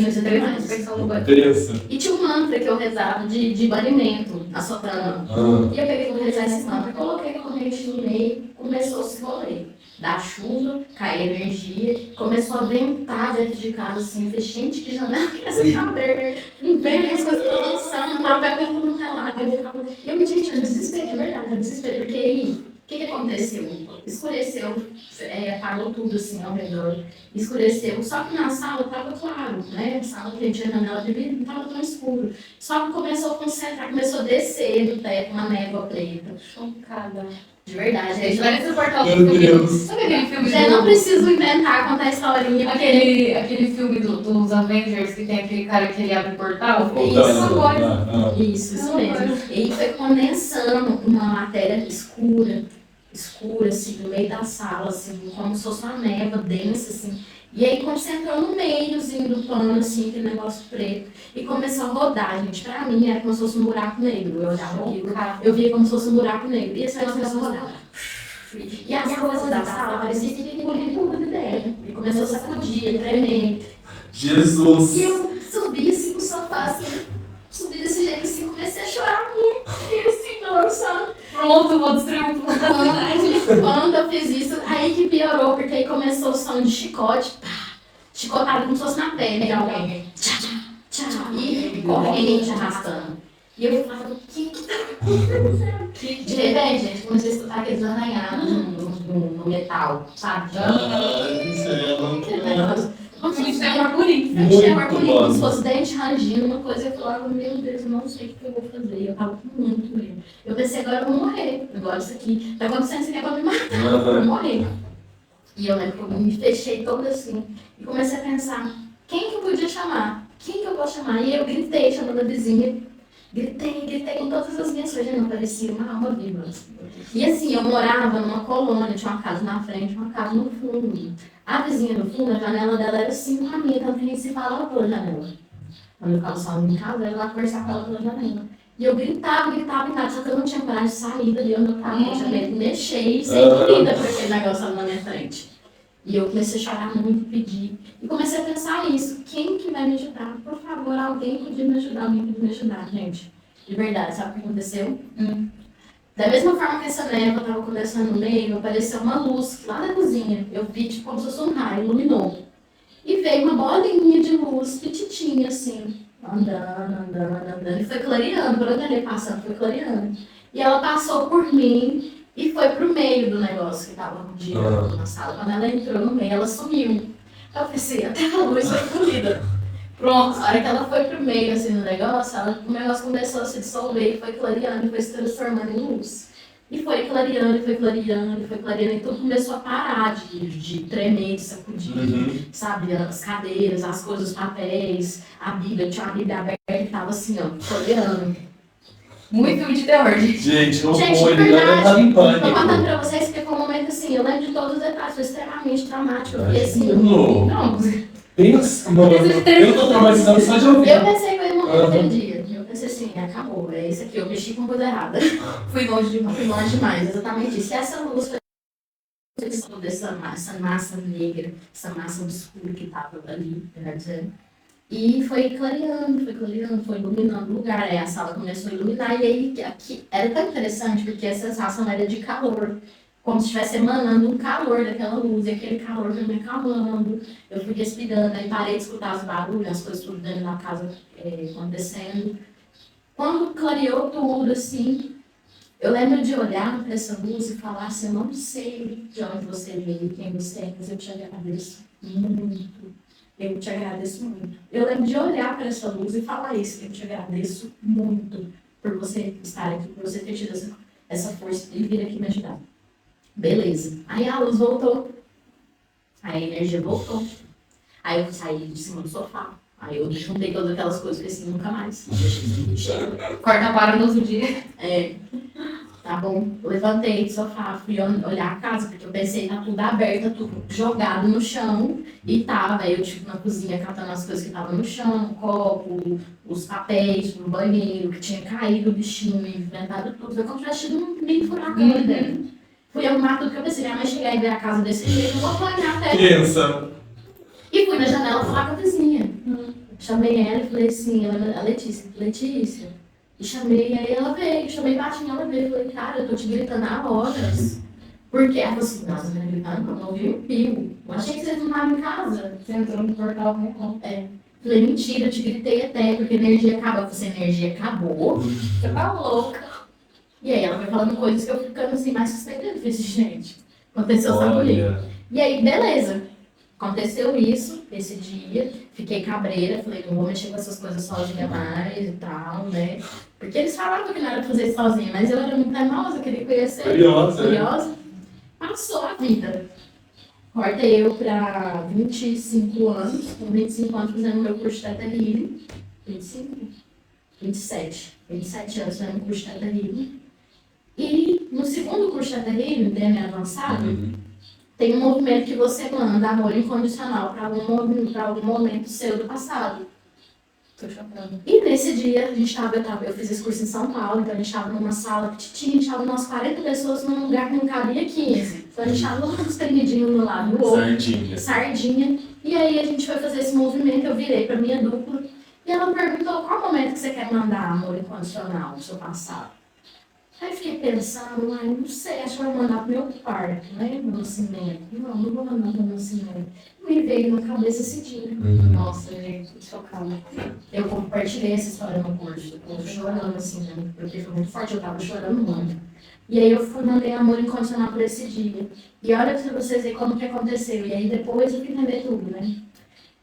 Criança. E tinha um mantra que eu rezava de banimento, a sotana. E eu peguei e vou rezar esse mantra, coloquei a corrente no meio, começou a se rolê. Da chuva, caiu energia, começou a ventar dentro de casa, assim, eu falei, gente, que janela que essa cadeira, não vem as coisas estão lançando, papel pelo no relato, e eu me disse, eu desesperei, de verdade, eu desesperei, porque aí, o que aconteceu? Escureceu, apagou tudo assim ao redor, escureceu, só que na sala estava claro, né, a sala que a gente tinha janela de vidro não estava tão escuro, só que começou a concentrar, começou a descer do teto uma névoa preta. Chocada. De verdade, gente. Parece o portal do Meu Deus. Sabe aquele filme Já não preciso inventar, contar historinha. Aquele filme dos Avengers que tem aquele cara que ele abre o portal? Isso mesmo. E foi condensando uma matéria escura, assim, no meio da sala, assim, como se fosse uma névoa densa, assim. E aí concentrou no meiozinho do pano, assim, aquele negócio preto. E começou a rodar, gente. Pra mim era como se fosse um buraco negro. Eu olhava aquilo, eu via como se fosse um buraco negro. E esse negócio começou a rodar. E as coisas da sala pareciam que engoliam tudo dela. E começou a sacudir, tremer. Jesus! E eu subi assim no sofá, assim, subi desse jeito assim, comecei a chorar muito. E assim, balançando. Pronto, vou destruir um Quando eu fiz isso, aí que piorou, porque aí começou o som de chicote, chicotado como se fosse na pele de alguém. Tchá, tchá, tchá, e corrente arrastando. E eu falava, o que tá acontecendo? De repente, gente, comecei a escutar aqueles arranhados no metal, sabe? Isso aí é Aquele negócio. A gente tem arco-íris. Muito Fechei o arco-íris, bom. como se fosse dente rangindo, uma coisa. Eu falava, meu Deus, eu não sei o que eu vou fazer. E eu tava com muito medo. Eu pensei, agora eu vou morrer. Agora isso aqui, tá acontecendo isso aqui é pra me matar. Eu vou morrer. E eu lembro que eu me fechei toda assim. E comecei a pensar, quem que eu podia chamar? Quem que eu posso chamar? E eu gritei, chamando a vizinha. Gritei com todas as minhas coisas, não parecia uma alma viva. E assim, eu morava numa colônia, tinha uma casa na frente, uma casa no fundo. A vizinha do fundo, a janela dela era assim com a minha, tanto que a gente se falava pela janela. Quando eu ficava sozinha em casa, eu ia lá conversar com ela pela janela. E eu gritava, só que eu não tinha coragem de sair dali onde eu tava, eu tinha medo de mexer e ser comida por aquele negócio ali na minha frente. E eu comecei a chorar muito, pedir. E comecei a pensar isso. Quem que vai me ajudar? Por favor, alguém podia me ajudar, gente. De verdade, sabe o que aconteceu? Da mesma forma que essa névoa estava começando no meio, apareceu uma luz lá na cozinha. Eu vi, tipo, como se fosse um raio, iluminou. E veio uma bolinha de luz, petitinha, assim, andando. E foi clareando, por onde ele passando, foi clareando. E ela passou por mim e foi pro meio do negócio que tava girando na sala. Quando ela entrou no meio, ela sumiu. Eu pensei, até a luz foi polida. Pronto, a hora que ela foi pro meio, assim, do negócio, o negócio começou a se dissolver e foi clareando, e foi se transformando em luz. E foi clareando, e tudo começou a parar de tremer, de sacudir, sabe? As cadeiras, as coisas, os papéis, a Bíblia, tinha uma Bíblia aberta e tava assim, ó, clareando. Muito filme de terror, gente. Gente, o Gente, olho de dela verdade, tava em tô pânico. contando pra vocês que foi um momento assim, eu lembro de todos os detalhes, foi extremamente traumático. Eu fiquei assim, Imagino. não, Pensa, mano, eu tô traumatizado só de ouvir. eu pensei que eu ia morrer naquele dia. Eu pensei assim, acabou, é isso aqui, eu mexi com coisa errada. Fui longe demais, exatamente isso. E essa luz foi dessa massa negra, essa massa obscura que tava ali, né? E foi clareando, foi iluminando o lugar. Aí a sala começou a iluminar, e aí aqui era tão interessante porque a sensação era de calor, como se estivesse emanando um calor daquela luz, e aquele calor foi me acalmando. Eu fui respirando, aí parei de escutar os barulhos, as coisas tudo dentro da casa acontecendo. Quando clareou tudo, assim, eu lembro de olhar para essa luz e falar assim, eu não sei de onde você veio, quem você é, mas eu te agradeço muito. Eu te agradeço muito. Eu lembro de olhar para essa luz e falar isso. Eu te agradeço muito por você estar aqui, por você ter tido essa força e vir aqui me ajudar. Beleza. Aí a luz voltou. Aí a energia voltou. Aí eu saí de cima do sofá. Aí eu juntei todas aquelas coisas e falei assim, nunca mais. Corta para no outro dia. Tá bom, eu levantei do sofá, fui olhar a casa, porque eu pensei, tá tudo aberto, tudo jogado no chão, e tava, aí eu tipo na cozinha catando as coisas que estavam no chão, o copo, os papéis no banheiro, que tinha caído o bichinho, inventado tudo, foi como se tivesse tido um mini furacão ali dentro. Fui arrumar tudo que eu pensei, minha mãe chegar e ver a casa desse jeito, eu vou apanhar até. Pensa. E fui na janela falar com a vizinha. Chamei ela e falei assim, a Letícia. E chamei, aí ela veio, chamei baixinho, ela veio. Falei, cara, eu tô te gritando há horas. Porque ela falou assim, nossa, você tá gritando? Eu não ouvi um pio. Eu achei que vocês não estavam em casa. Você entrou no portal real. Falei, mentira, eu te gritei até, porque a energia acabou. Eu falei, a energia acabou? Você tá louca. E aí ela foi falando coisas que eu ficando assim, mais suspeitando. Eu falei assim, gente, aconteceu essa mulher. E aí, beleza. Aconteceu isso, esse dia, fiquei cabreira, falei, não vou mexer com essas coisas sozinha mais e tal, né? Porque eles falavam que não era pra fazer isso sozinha, mas eu era muito teimosa, queria conhecer. Curiosa. Passou a vida. Corta eu pra 25 anos, com 25 anos fazendo meu curso de Theta Healing. 25? 27 anos fazendo o curso de Theta Healing. E no segundo curso de Theta Healing, DM avançado, tem um movimento que você manda amor incondicional para algum momento seu do passado. Tô chocando. E nesse dia, eu fiz esse curso em São Paulo, então a gente estava numa sala pequenininha, a gente estava umas 40 pessoas num lugar que não cabia 15. Então a gente estava uns tremidinhos no lado do outro. Sardinha. E aí a gente foi fazer esse movimento, eu virei para minha dupla, e ela perguntou qual momento que você quer mandar amor incondicional do seu passado. Aí eu fiquei pensando, não sei, acho que eu vou mandar pro meu parto, né? Meu nascimento. Não vou mandar pro meu nascimento. Me veio na cabeça esse dia. Nossa, gente, chocada. Eu compartilhei essa história no curso. Eu tô chorando, assim, né? Porque foi muito forte, eu tava chorando muito. E aí eu mandei amor incondicional por esse dia. E olha pra vocês verem como que aconteceu. E aí depois eu fui entender tudo, né?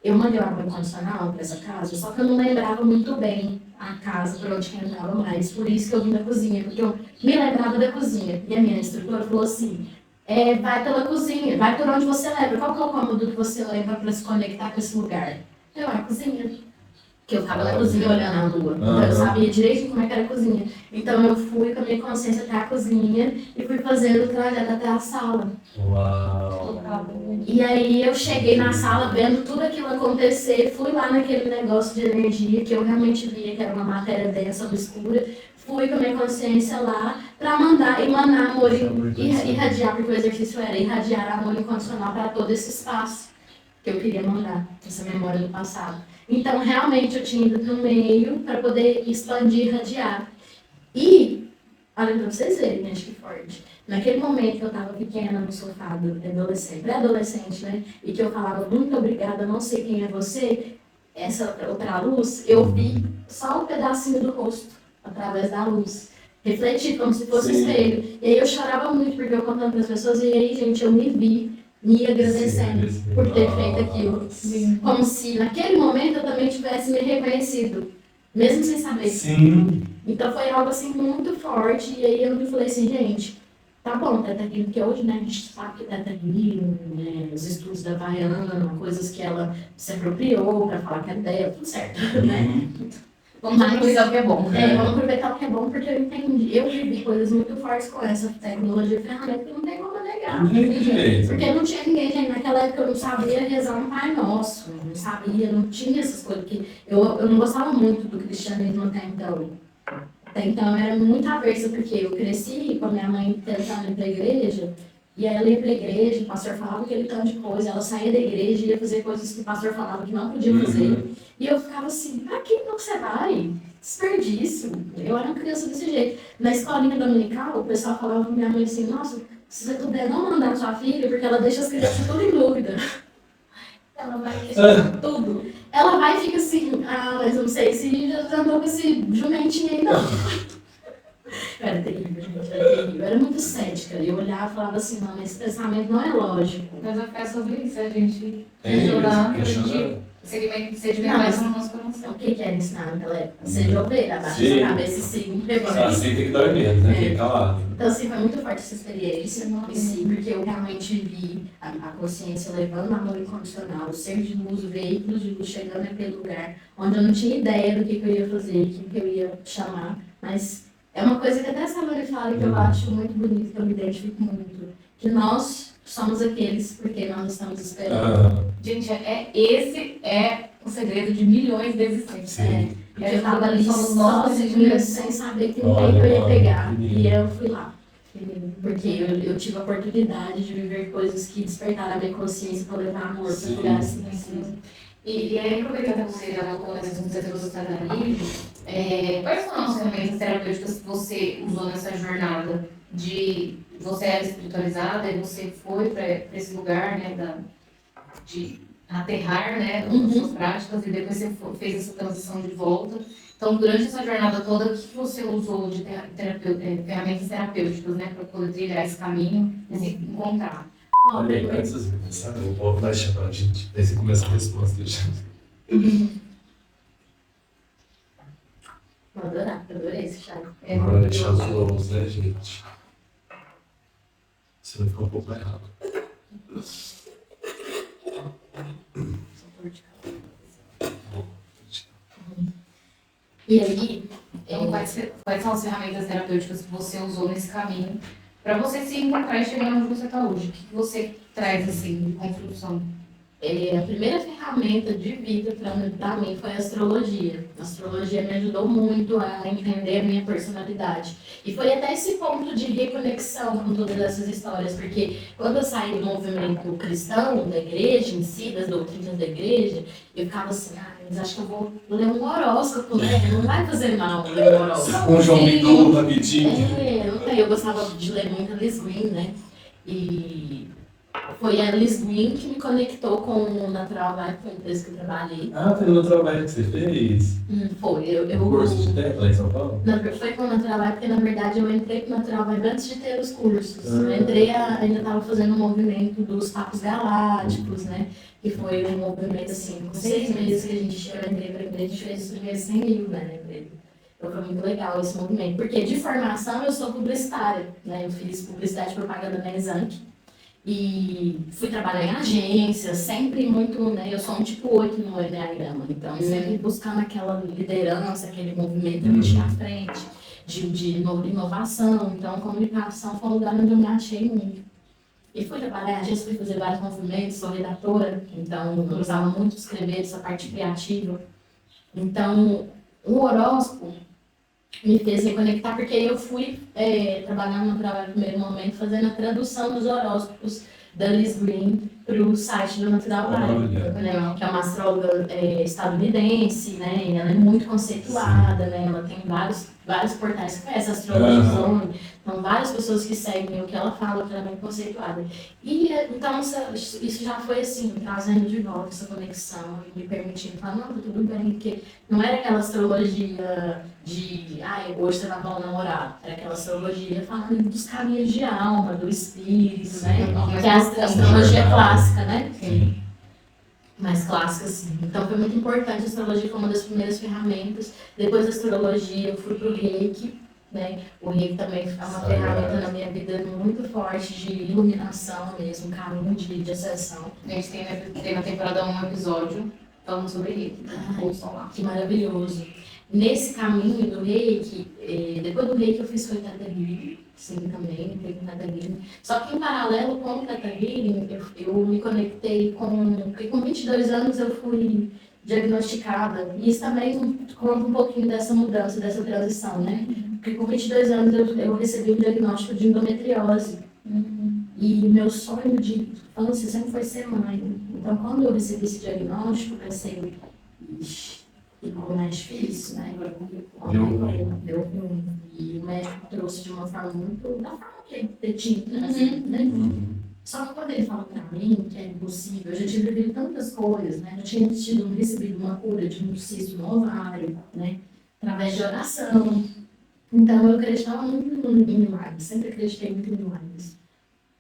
Eu mandei uma água incondicional para essa casa, só que eu não lembrava muito bem a casa por onde que eu entrava mais. Por isso que eu vim da cozinha, porque eu me lembrava da cozinha. E a minha instrutora falou assim, vai pela cozinha, vai por onde você lembra. Qual que é o cômodo que você lembra para se conectar com esse lugar? A cozinha. Que eu ficava na cozinha olhando a lua. Então eu sabia direito como é que era a cozinha. Então eu fui com a minha consciência até a cozinha e fui fazendo o trajeto até a sala. Uau! E aí eu cheguei na sala vendo tudo aquilo acontecer, fui lá naquele negócio de energia que eu realmente via que era uma matéria densa, obscura. Fui com a minha consciência lá para mandar emanar amor e irradiar, porque o exercício era irradiar amor incondicional para todo esse espaço que eu queria mandar, essa memória do passado. Então, realmente, eu tinha ido no meio para poder expandir e irradiar. E, olha para vocês verem, gente, que forte. Naquele momento que eu estava pequena no sofá do adolescente, pré-adolescente, né? E que eu falava, muito obrigada, não sei quem é você, essa outra luz, eu vi só um pedacinho do rosto, através da luz. Refleti como se fosse espelho. E aí eu chorava muito, porque eu contando para as pessoas, e aí, gente, eu me vi me agradecendo por ter feito aquilo. Como se naquele momento eu também tivesse me reconhecido, mesmo sem saber. Sim. Então foi algo assim muito forte, e aí eu me falei assim, gente, tá bom, Teta Healing, porque hoje, né, a gente sabe que Teta Healing, né, os estudos da Baiana, coisas que ela se apropriou pra falar que é dela, tudo certo, né? Vamos aproveitar o que é bom. Vamos aproveitar o que é bom, porque eu entendi, eu vivi coisas muito fortes com essa tecnologia ferramenta que não tem como negar. Não tem jeito. Porque não tinha ninguém, gente, naquela época eu não sabia rezar um Pai Nosso, não sabia, não tinha essas coisas, que eu não gostava muito do cristianismo até então. Até então eu era muito aversa, porque eu cresci com a minha mãe tentando ir pra igreja, e aí ela ia pra igreja, o pastor falava aquele tanto de coisa, ela saía da igreja e ia fazer coisas que o pastor falava que não podia fazer. E eu ficava assim, pra que não você vai? Desperdício. Eu era uma criança desse jeito. Na escolinha dominical, o pessoal falava pra minha mãe assim, nossa, se você puder não mandar sua filha, porque ela deixa as crianças tudo em dúvida. Ela vai questionar tudo. Ela vai e fica assim, mas eu não sei se já andou com esse jumentinho aí, não. Era terrível, gente, era terrível. Eu era muito cética. Eu olhava e falava assim, não, esse pensamento não é lógico. Mas vai ficar sobre isso, a gente É ajudar, a isso, gente sedimentar mais no nosso coração. O que era ensinar naquela época? Ser de ovelha, abaixo Sim. da cabeça e seguir Só assim tem que dar medo, né? Tem que calado. Então, assim, foi muito forte essa experiência em si, porque eu realmente vi a consciência levando amor incondicional, o ser de luz, o veículo de luz chegando naquele lugar, onde eu não tinha ideia do que eu ia fazer, o que eu ia chamar, mas é uma coisa que até a Salone fala que eu acho muito bonito, que eu me identifico muito, que nós somos aqueles porque nós estamos esperando. Gente, esse é o segredo de milhões de existências. Eu estava ali sozinha, sem saber que ninguém eu ia pegar. E eu fui lá. Porque eu tive a oportunidade de viver coisas que despertaram a minha consciência para levar amor para lugares assim. E aí, aproveitando que você já colocou nessa sociedade quais são as ferramentas terapêuticas que você usou nessa jornada de você era espiritualizada e você foi para esse lugar, né, de aterrar, né, as suas práticas e depois você fez essa transição de volta. Então, durante essa jornada toda, o que você usou de ferramentas terapêuticas, né, para poder trilhar esse caminho e se encontrar? Olha aí, antes de começar, eu vou dar chance pra gente, aí você começa a resposta. Adorei esse chá. Agora deixar os lobos, né, gente? Você vai ficar um pouco mais rápido. E aí, quais são as ferramentas terapêuticas que você usou nesse caminho para você se encontrar e chegar onde você está hoje? O que você traz assim de construção? A primeira ferramenta de vida para mim foi a astrologia. A astrologia me ajudou muito a entender a minha personalidade. E foi até esse ponto de reconexão com todas essas histórias, porque quando eu saí do movimento cristão, da igreja em si, das doutrinas da igreja, eu ficava assim, mas acho que eu vou ler um horóscopo, né? Não vai fazer mal ler um horóscopo. Um João Bidu rapidinho. Eu gostava de ler muito Alice Green, né? E Foi a Liz Green que me conectou com o Natural Vibe, foi a empresa que eu trabalhei. Ah, foi no trabalho que você fez? Foi, O curso de técnica lá em São Paulo? Foi com o Natural Vibe, porque na verdade eu entrei com o Natural Vibe antes de ter os cursos. Eu ainda estava fazendo um movimento dos Papos Galácticos, né? Que foi um movimento assim, com 6 meses que eu entrei para a empresa, a gente fez os primeiros 100 mil, né, na empresa. Então foi muito legal esse movimento, porque de formação eu sou publicitária, né? Eu fiz publicidade e propaganda na Exanc. E fui trabalhar em agência, sempre muito, né? Eu sou um tipo 8 no Enneagrama, então sempre buscando aquela liderança, aquele movimento de ir à frente, de inovação. Então, comunicação foi um lugar onde eu me achei muito. E fui trabalhar em agência, fui fazer vários movimentos, sou redatora, então eu usava muito escrever essa parte criativa. Então, o horóscopo me fez me conectar, porque eu fui trabalhar no trabalho no primeiro momento, fazendo a tradução dos horóscopos da Liz Green para o site do Natural Vibe, né, que é uma astróloga estadunidense, né, e ela é muito conceituada, né, ela tem vários portais que conhecem a Astrology Zone, então várias pessoas que seguem o que ela fala, que ela é muito conceituada. E então isso já foi assim, trazendo de volta essa conexão, e me permitindo falar, não, tá tudo bem, porque não era aquela astrologia de, hoje você vai falar namorado, era aquela astrologia falando dos caminhos de alma, do espírito, né, que é a astrologia clássica, né? Sim. Mais clássica, sim. Então foi muito importante, a astrologia foi uma das primeiras ferramentas. Depois da astrologia eu fui pro Reiki, né? O Reiki também é uma ferramenta na minha vida muito forte de iluminação mesmo, caminho de acessão. A gente tem na temporada 1 um episódio falando sobre Reiki. Ouçam lá. Que maravilhoso. Nesse caminho do Reiki, depois do Reiki eu fiz foi Theta Healing, sim, também, entrei com Theta Healing. Só que em paralelo com o Theta Healing, eu me conectei porque com 22 anos eu fui diagnosticada, e isso também conta um pouquinho dessa mudança, dessa transição, né? Porque com 22 anos eu recebi um diagnóstico de endometriose. E meu sonho de infância sempre foi ser mãe. Então, quando eu recebi esse diagnóstico, eu pensei, ixi, ficou mais difícil, né? Deu ruim. E o médico trouxe de uma forma muito, da forma que ele tinha, assim, né? Só que quando ele falou pra mim que é impossível, eu já tinha vivido tantas coisas, né? Eu tinha recebido uma cura de um cisto no ovário, né? Através de oração. Então, eu acreditava muito em milagres, sempre acreditei muito em milagres.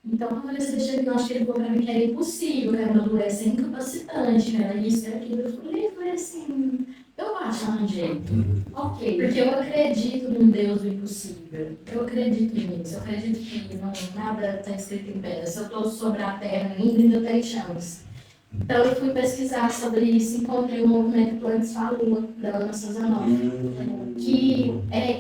Então, quando eu recebi esse diagnóstico, ele falou pra mim que era impossível, que era uma doença incapacitante, que era isso, que era aquilo. Eu falei assim, eu vou achar um jeito. Ok, porque eu acredito num Deus do impossível. Eu acredito nisso, eu acredito que nada está escrito em pedra. Se eu estou sobre a terra ainda eu tenho chance. Então, eu fui pesquisar sobre isso, encontrei o movimento Plantes Falua, da Ana Sazanoff, que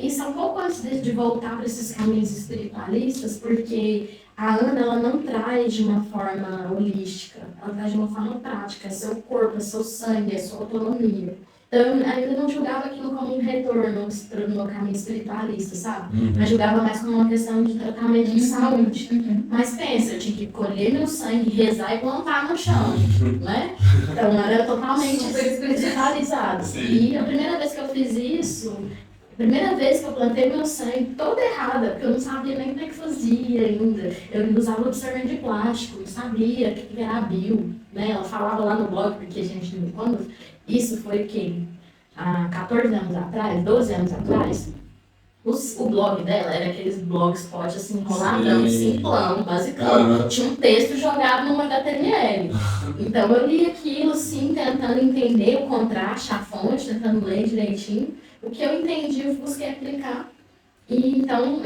isso é um pouco antes de voltar para esses caminhos espiritualistas, porque a Ana, ela não traz de uma forma holística, ela traz de uma forma prática, é seu corpo, é seu sangue, é sua autonomia. Então, eu ainda não julgava aquilo como um retorno para o meu caminho espiritualista, sabe? Mas julgava mais como uma questão de tratamento de saúde. Mas pensa, eu tinha que colher meu sangue, rezar e plantar no chão, né? Então, era totalmente espiritualizado. E a primeira vez que eu fiz isso, a primeira vez que eu plantei meu sangue, toda errada, porque eu não sabia nem como é que fazia ainda. Eu usava absorvente de plástico, não sabia o que era a bio, né? Ela falava lá no blog, porque a gente, quando isso foi o quê? Há 14 anos atrás, 12 anos atrás, o blog dela era aqueles blogspot assim, enroladão, simplão, basicão. Tinha um texto jogado no HTML. Então eu li aquilo assim, tentando entender o contraste, a fonte, tentando ler direitinho. O que eu entendi, eu busquei aplicar. E então,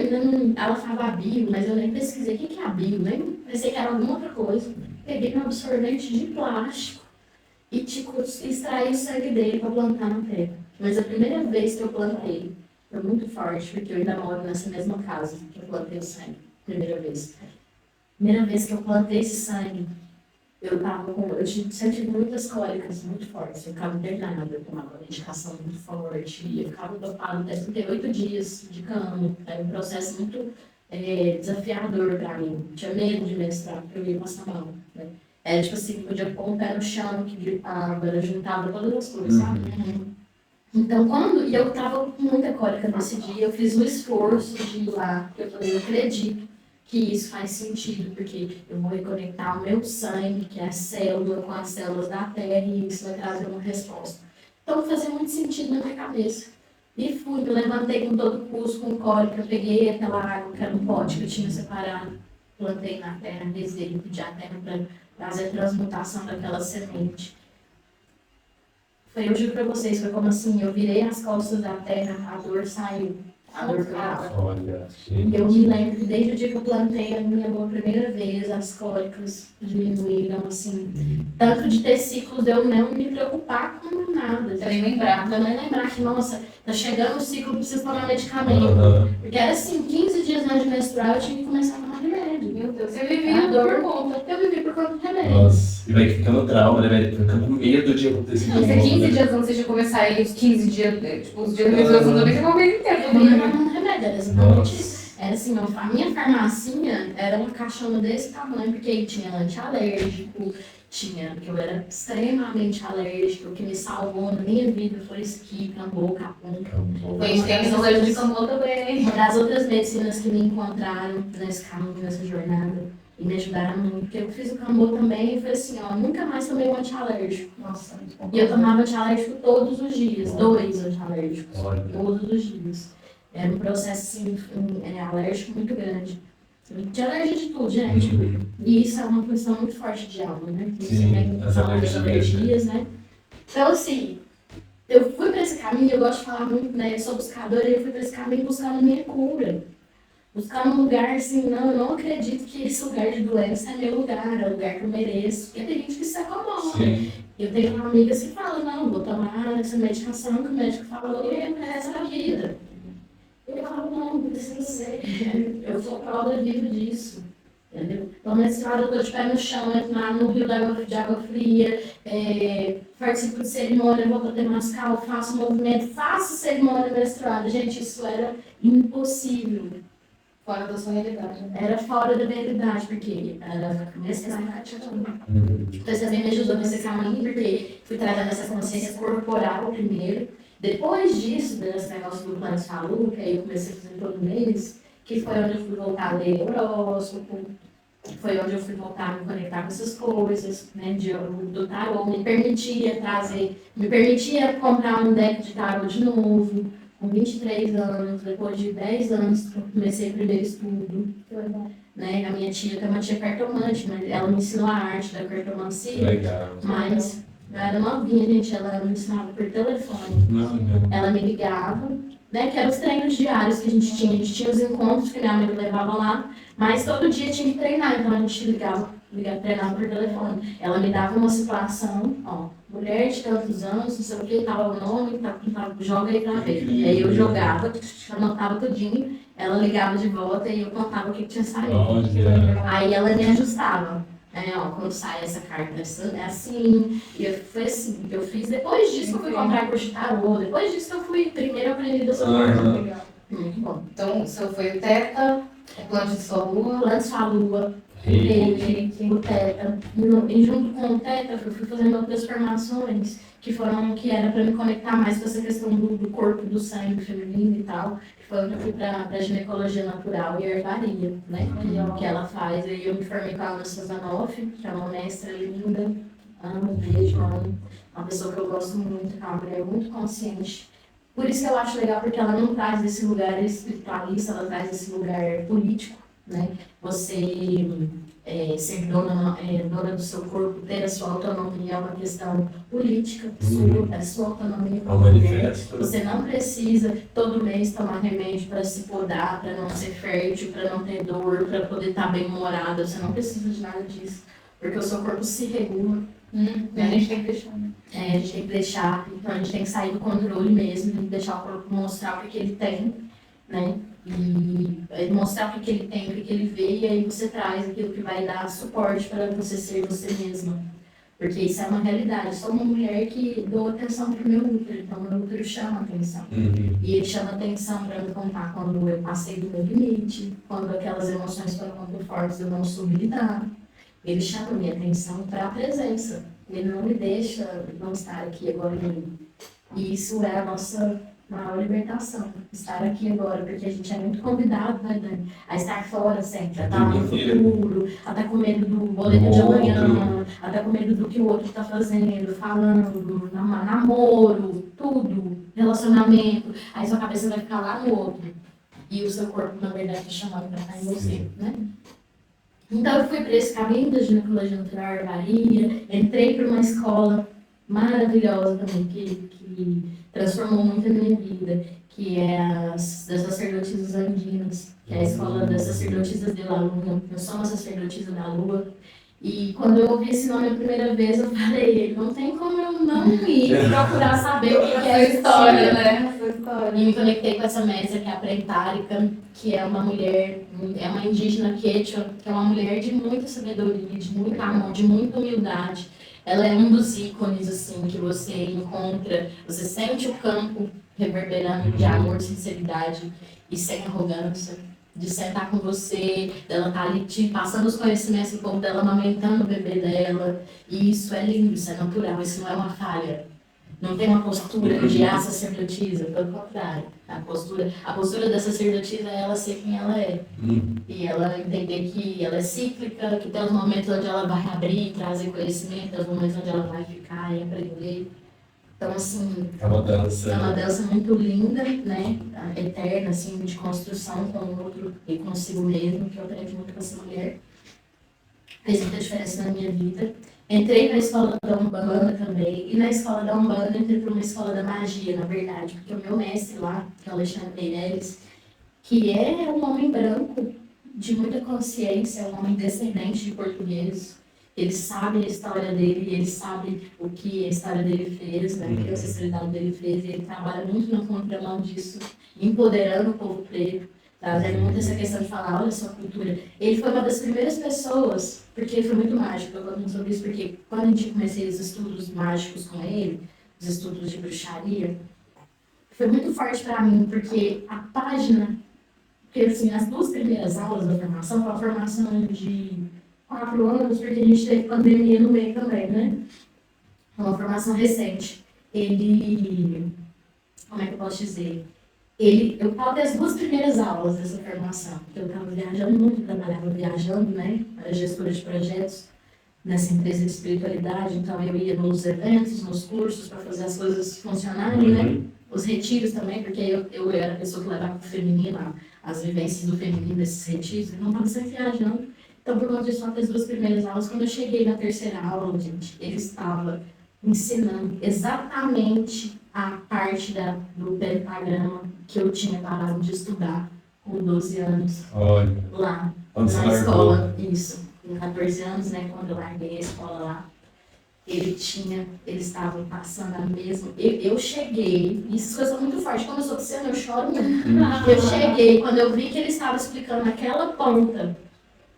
ela falava a bio, mas eu nem pesquisei o que é a bio, nem pensei que era alguma outra coisa. Peguei meu absorvente de plástico e extraí o sangue dele para plantar na terra. Mas a primeira vez que eu plantei, foi muito forte, porque eu ainda moro nessa mesma casa que eu plantei o sangue, primeira vez. Primeira vez que eu plantei esse sangue, eu sempre tive muitas cólicas muito fortes, eu ficava internada, eu tomava medicação muito forte, eu ficava dopada até 38 dias de cama, era um processo muito desafiador para mim, eu tinha medo de menstruar, porque eu ia passar mal, né? Era tipo assim, podia pôr o pé no chão, que gritava, ela juntava todas as coisas, sabe? Então, eu tava com muita cólica nesse dia, eu fiz um esforço de ir lá, porque eu falei, eu acredito que isso faz sentido, porque eu vou reconectar o meu sangue, que é a célula, com as células da terra, e isso vai trazer uma resposta. Então fazia muito sentido na minha cabeça. E fui, me levantei com todo o pulso, com cólica, peguei aquela água que era um pote que eu tinha separado, plantei na terra, rezei, pedi a terra para fazer a transmutação daquela semente. Eu juro pra vocês, foi como assim, eu virei as costas da terra, a dor saiu, a dor ficava. Olha, E eu me lembro que desde o dia que eu plantei a minha boa primeira vez, as cólicas diminuíram, assim, tanto de ter ciclos, de eu não me preocupar com nada. Você nem lembrar. Eu nem lembrar que, nossa, tá chegando o ciclo, preciso tomar medicamento. Porque era assim, 15 dias antes de menstruar, eu tinha que começar a tomar remédio. Meu Deus, você vivia por conta. Eu vivi por conta do remédio. Nossa, e vai ficando trauma, né, velho? Ficando com medo de acontecer de Você novo, 15 né? dias antes de começar e os 15 dias, tipo, os dias de menstruação também, você uma vez inteira. Eu ia tomando remédio, era exatamente Nossa. isso. Era assim, a minha farmacinha era uma caixona desse tamanho, porque aí tinha antialérgico, porque eu era extremamente alérgico, o que me salvou na minha vida foi esqui, cambô, capum. Foi tem alergia de cambô também. Uma das outras medicinas que me encontraram nesse caminho, nessa jornada, e me ajudaram muito, porque eu fiz o cambô também e foi assim, ó, nunca mais tomei um antialérgico. Nossa, muito bom. E eu tomava antialérgico todos os dias, 2 antialérgicos, Olha. todos os dias. Era um processo assim, alérgico muito grande. De alergia de tudo, gente. E isso é uma questão muito forte de alma, né? Sim, também as fala das alergias, né? Então, assim, eu fui para esse caminho, eu gosto de falar muito, né? Eu sou buscadora e eu fui para esse caminho buscando a minha cura. Buscar um lugar, assim, eu não acredito que esse lugar de doença é meu lugar, é o lugar que eu mereço. Porque tem gente que se acomoda. Sim. Eu tenho amigas que falam, não, vou tomar essa medicação que o médico falou e é pro resto da vida. Eu falo, não precisa ser. Eu sou prova viva disso. Entendeu? Então, nesse lado, eu tô de pé no chão, entro lá no rio de água fria, participo de cerimônia, vou para Temascal, faço movimento, faço cerimônia menstruada. Gente, isso era impossível. Fora da sua realidade. Né? Era fora da realidade, porque era necessidade. Então, isso também me ajudou nesse caminho, porque fui trazendo essa consciência corporal primeiro. Depois disso, desse negócio do plano de saúde, que aí eu comecei a fazer todo mês, que foi onde eu fui voltar a ler horóscopo, foi onde eu fui voltar a me conectar com essas coisas, né, do tarô, me permitia comprar um deck de tarô de novo, com 23 anos, depois de 10 anos que eu comecei o primeiro estudo. Né? A minha tia tem uma tia cartomante, mas ela me ensinou a arte da cartomancia, Legal. mas eu era novinha, gente, ela me ensinava por telefone. Ela me ligava, né, que eram os treinos diários que a gente tinha os encontros que minha mãe me levava lá, mas todo dia tinha que treinar, então a gente treinava por telefone. Ela me dava uma situação, ó, mulher de tantos anos, não sei o que, tava o nome, joga aí pra ver. E aí eu jogava, anotava tudinho, ela ligava de volta e eu contava o que tinha saído. Olha. Aí ela me ajustava. Ó, quando sai essa carta é assim, e foi assim que eu fiz. Depois disso que eu fui comprar curso de tarô, depois disso que eu fui primeiro aprender dessa forma. Legal. Muito bom. Então, o seu foi o Teta, o plano de sua lua. Plano sua lua, o Teta. E junto com o Teta, eu fui fazendo outras formações que era para me conectar mais com essa questão do corpo, do sangue feminino e tal. Foi onde eu fui para ginecologia natural e herbaria, né? Que ela faz. Aí eu me formei com a Ana Sazanoff, que é uma mestra linda. Amo, beijo, amo. Uma pessoa que eu gosto muito, é uma mulher muito consciente. Por isso que eu acho legal, porque ela não traz esse lugar espiritualista, ela traz esse lugar político, né? Você ser dona do seu corpo, ter a sua autonomia é uma questão política sua, é a sua autonomia. É um manifesto. Você não precisa todo mês tomar remédio para se podar, para não ser fértil, para não ter dor, para poder estar bem humorada. Você não precisa de nada disso, porque o seu corpo se regula. A gente tem que deixar, né? A gente tem que deixar, então a gente tem que sair do controle mesmo, tem que deixar o corpo mostrar o que ele tem, né? E mostrar o que ele tem, o que ele vê, e aí você traz aquilo que vai dar suporte para você ser você mesma. Porque isso é uma realidade. Eu sou uma mulher que dou atenção para o meu útero, então meu útero chama atenção. E ele chama atenção para me contar quando eu passei do meu limite, quando aquelas emoções foram muito fortes eu não soube lidar. Ele chama minha atenção para a presença. Ele não me deixa não estar aqui agora em mim. E isso é a nossa maior libertação estar aqui agora, porque a gente é muito convidado, né, Dani, a estar fora sempre, a estar no futuro, a estar com medo do boleto de amanhã, a estar com medo do que o outro está fazendo, falando, namoro, tudo, relacionamento, aí sua cabeça vai ficar lá no outro, e o seu corpo, na verdade, está chamando para estar em você, né? Então, eu fui para esse caminho da ginecologia natural Maria, entrei para uma escola maravilhosa também, que transformou muito a minha vida, que é das sacerdotisas andinas, que é a escola das sacerdotisas de La Luna. Eu sou uma sacerdotisa da Lua. E quando eu ouvi esse nome a primeira vez, eu falei, não tem como eu não ir procurar saber o que é essa história, né? E me conectei com essa mestra, que é a Prentarica, que é uma mulher, é uma indígena quechua, que é uma mulher de muita sabedoria, de muito amor, de muita humildade. Ela é um dos ícones, assim, que você encontra, você sente o campo reverberando de amor, de sinceridade e sem arrogância, de sentar com você, dela estar ali te passando os conhecimentos do povo dela, amamentando o bebê dela, e isso é lindo, isso é natural, isso não é uma falha. Não tem uma postura de sacerdotisa, pelo contrário. A postura da sacerdotisa é ela ser quem ela é. E ela entender que ela é cíclica, que tem os momentos onde ela vai abrir, trazer conhecimento, os momentos onde ela vai ficar e aprender. Então, assim, É uma dança. É uma dança muito linda, né? Eterna, assim, de construção com o outro e consigo mesmo, que eu aprendi muito com essa mulher. Fez muita diferença na minha vida. Entrei na escola da Umbanda também, e na escola da Umbanda entrei para uma escola da magia, na verdade, porque o meu mestre lá, que é o Alexandre Meirelles, que é um homem branco, de muita consciência, um homem descendente de portugueses, ele sabe a história dele, ele sabe o que a história dele fez, né, o que a ancestralidade dele fez, e ele trabalha muito na contramão disso, empoderando o povo preto, trazendo muito essa questão de falar, olha sua cultura. Ele foi uma das primeiras pessoas, porque ele foi muito mágico, eu falo sobre isso, porque quando a gente comecei os estudos mágicos com ele, os estudos de bruxaria, foi muito forte para mim, porque a página, porque assim, as 2 primeiras aulas da formação, foi uma formação de 4 anos, porque a gente teve pandemia no meio também, né? É uma formação recente. Ele, como é que eu posso dizer? Eu faltei as 2 primeiras aulas dessa formação, porque eu estava viajando muito, trabalhava viajando, né? Era gestora de projetos nessa empresa de espiritualidade, então eu ia nos eventos, nos cursos, para fazer as coisas funcionarem, né? Os retiros também, porque eu era a pessoa que levava o feminino, as vivências do feminino nesses retiros, eu não estava sempre viajando. Então, por conta disso, só as 2 primeiras aulas, quando eu cheguei na terceira aula, gente, ele estava ensinando exatamente a parte do pentagrama que eu tinha parado de estudar com 12 anos. Olha. Lá, Quando na escola. Isso, com 14 anos, né, quando eu larguei a escola lá. Eles estavam passando a mesma. Eu cheguei, isso foi muito forte. Quando eu sou pisciana, eu choro muito. Eu cheguei, quando eu vi que ele estava explicando aquela ponta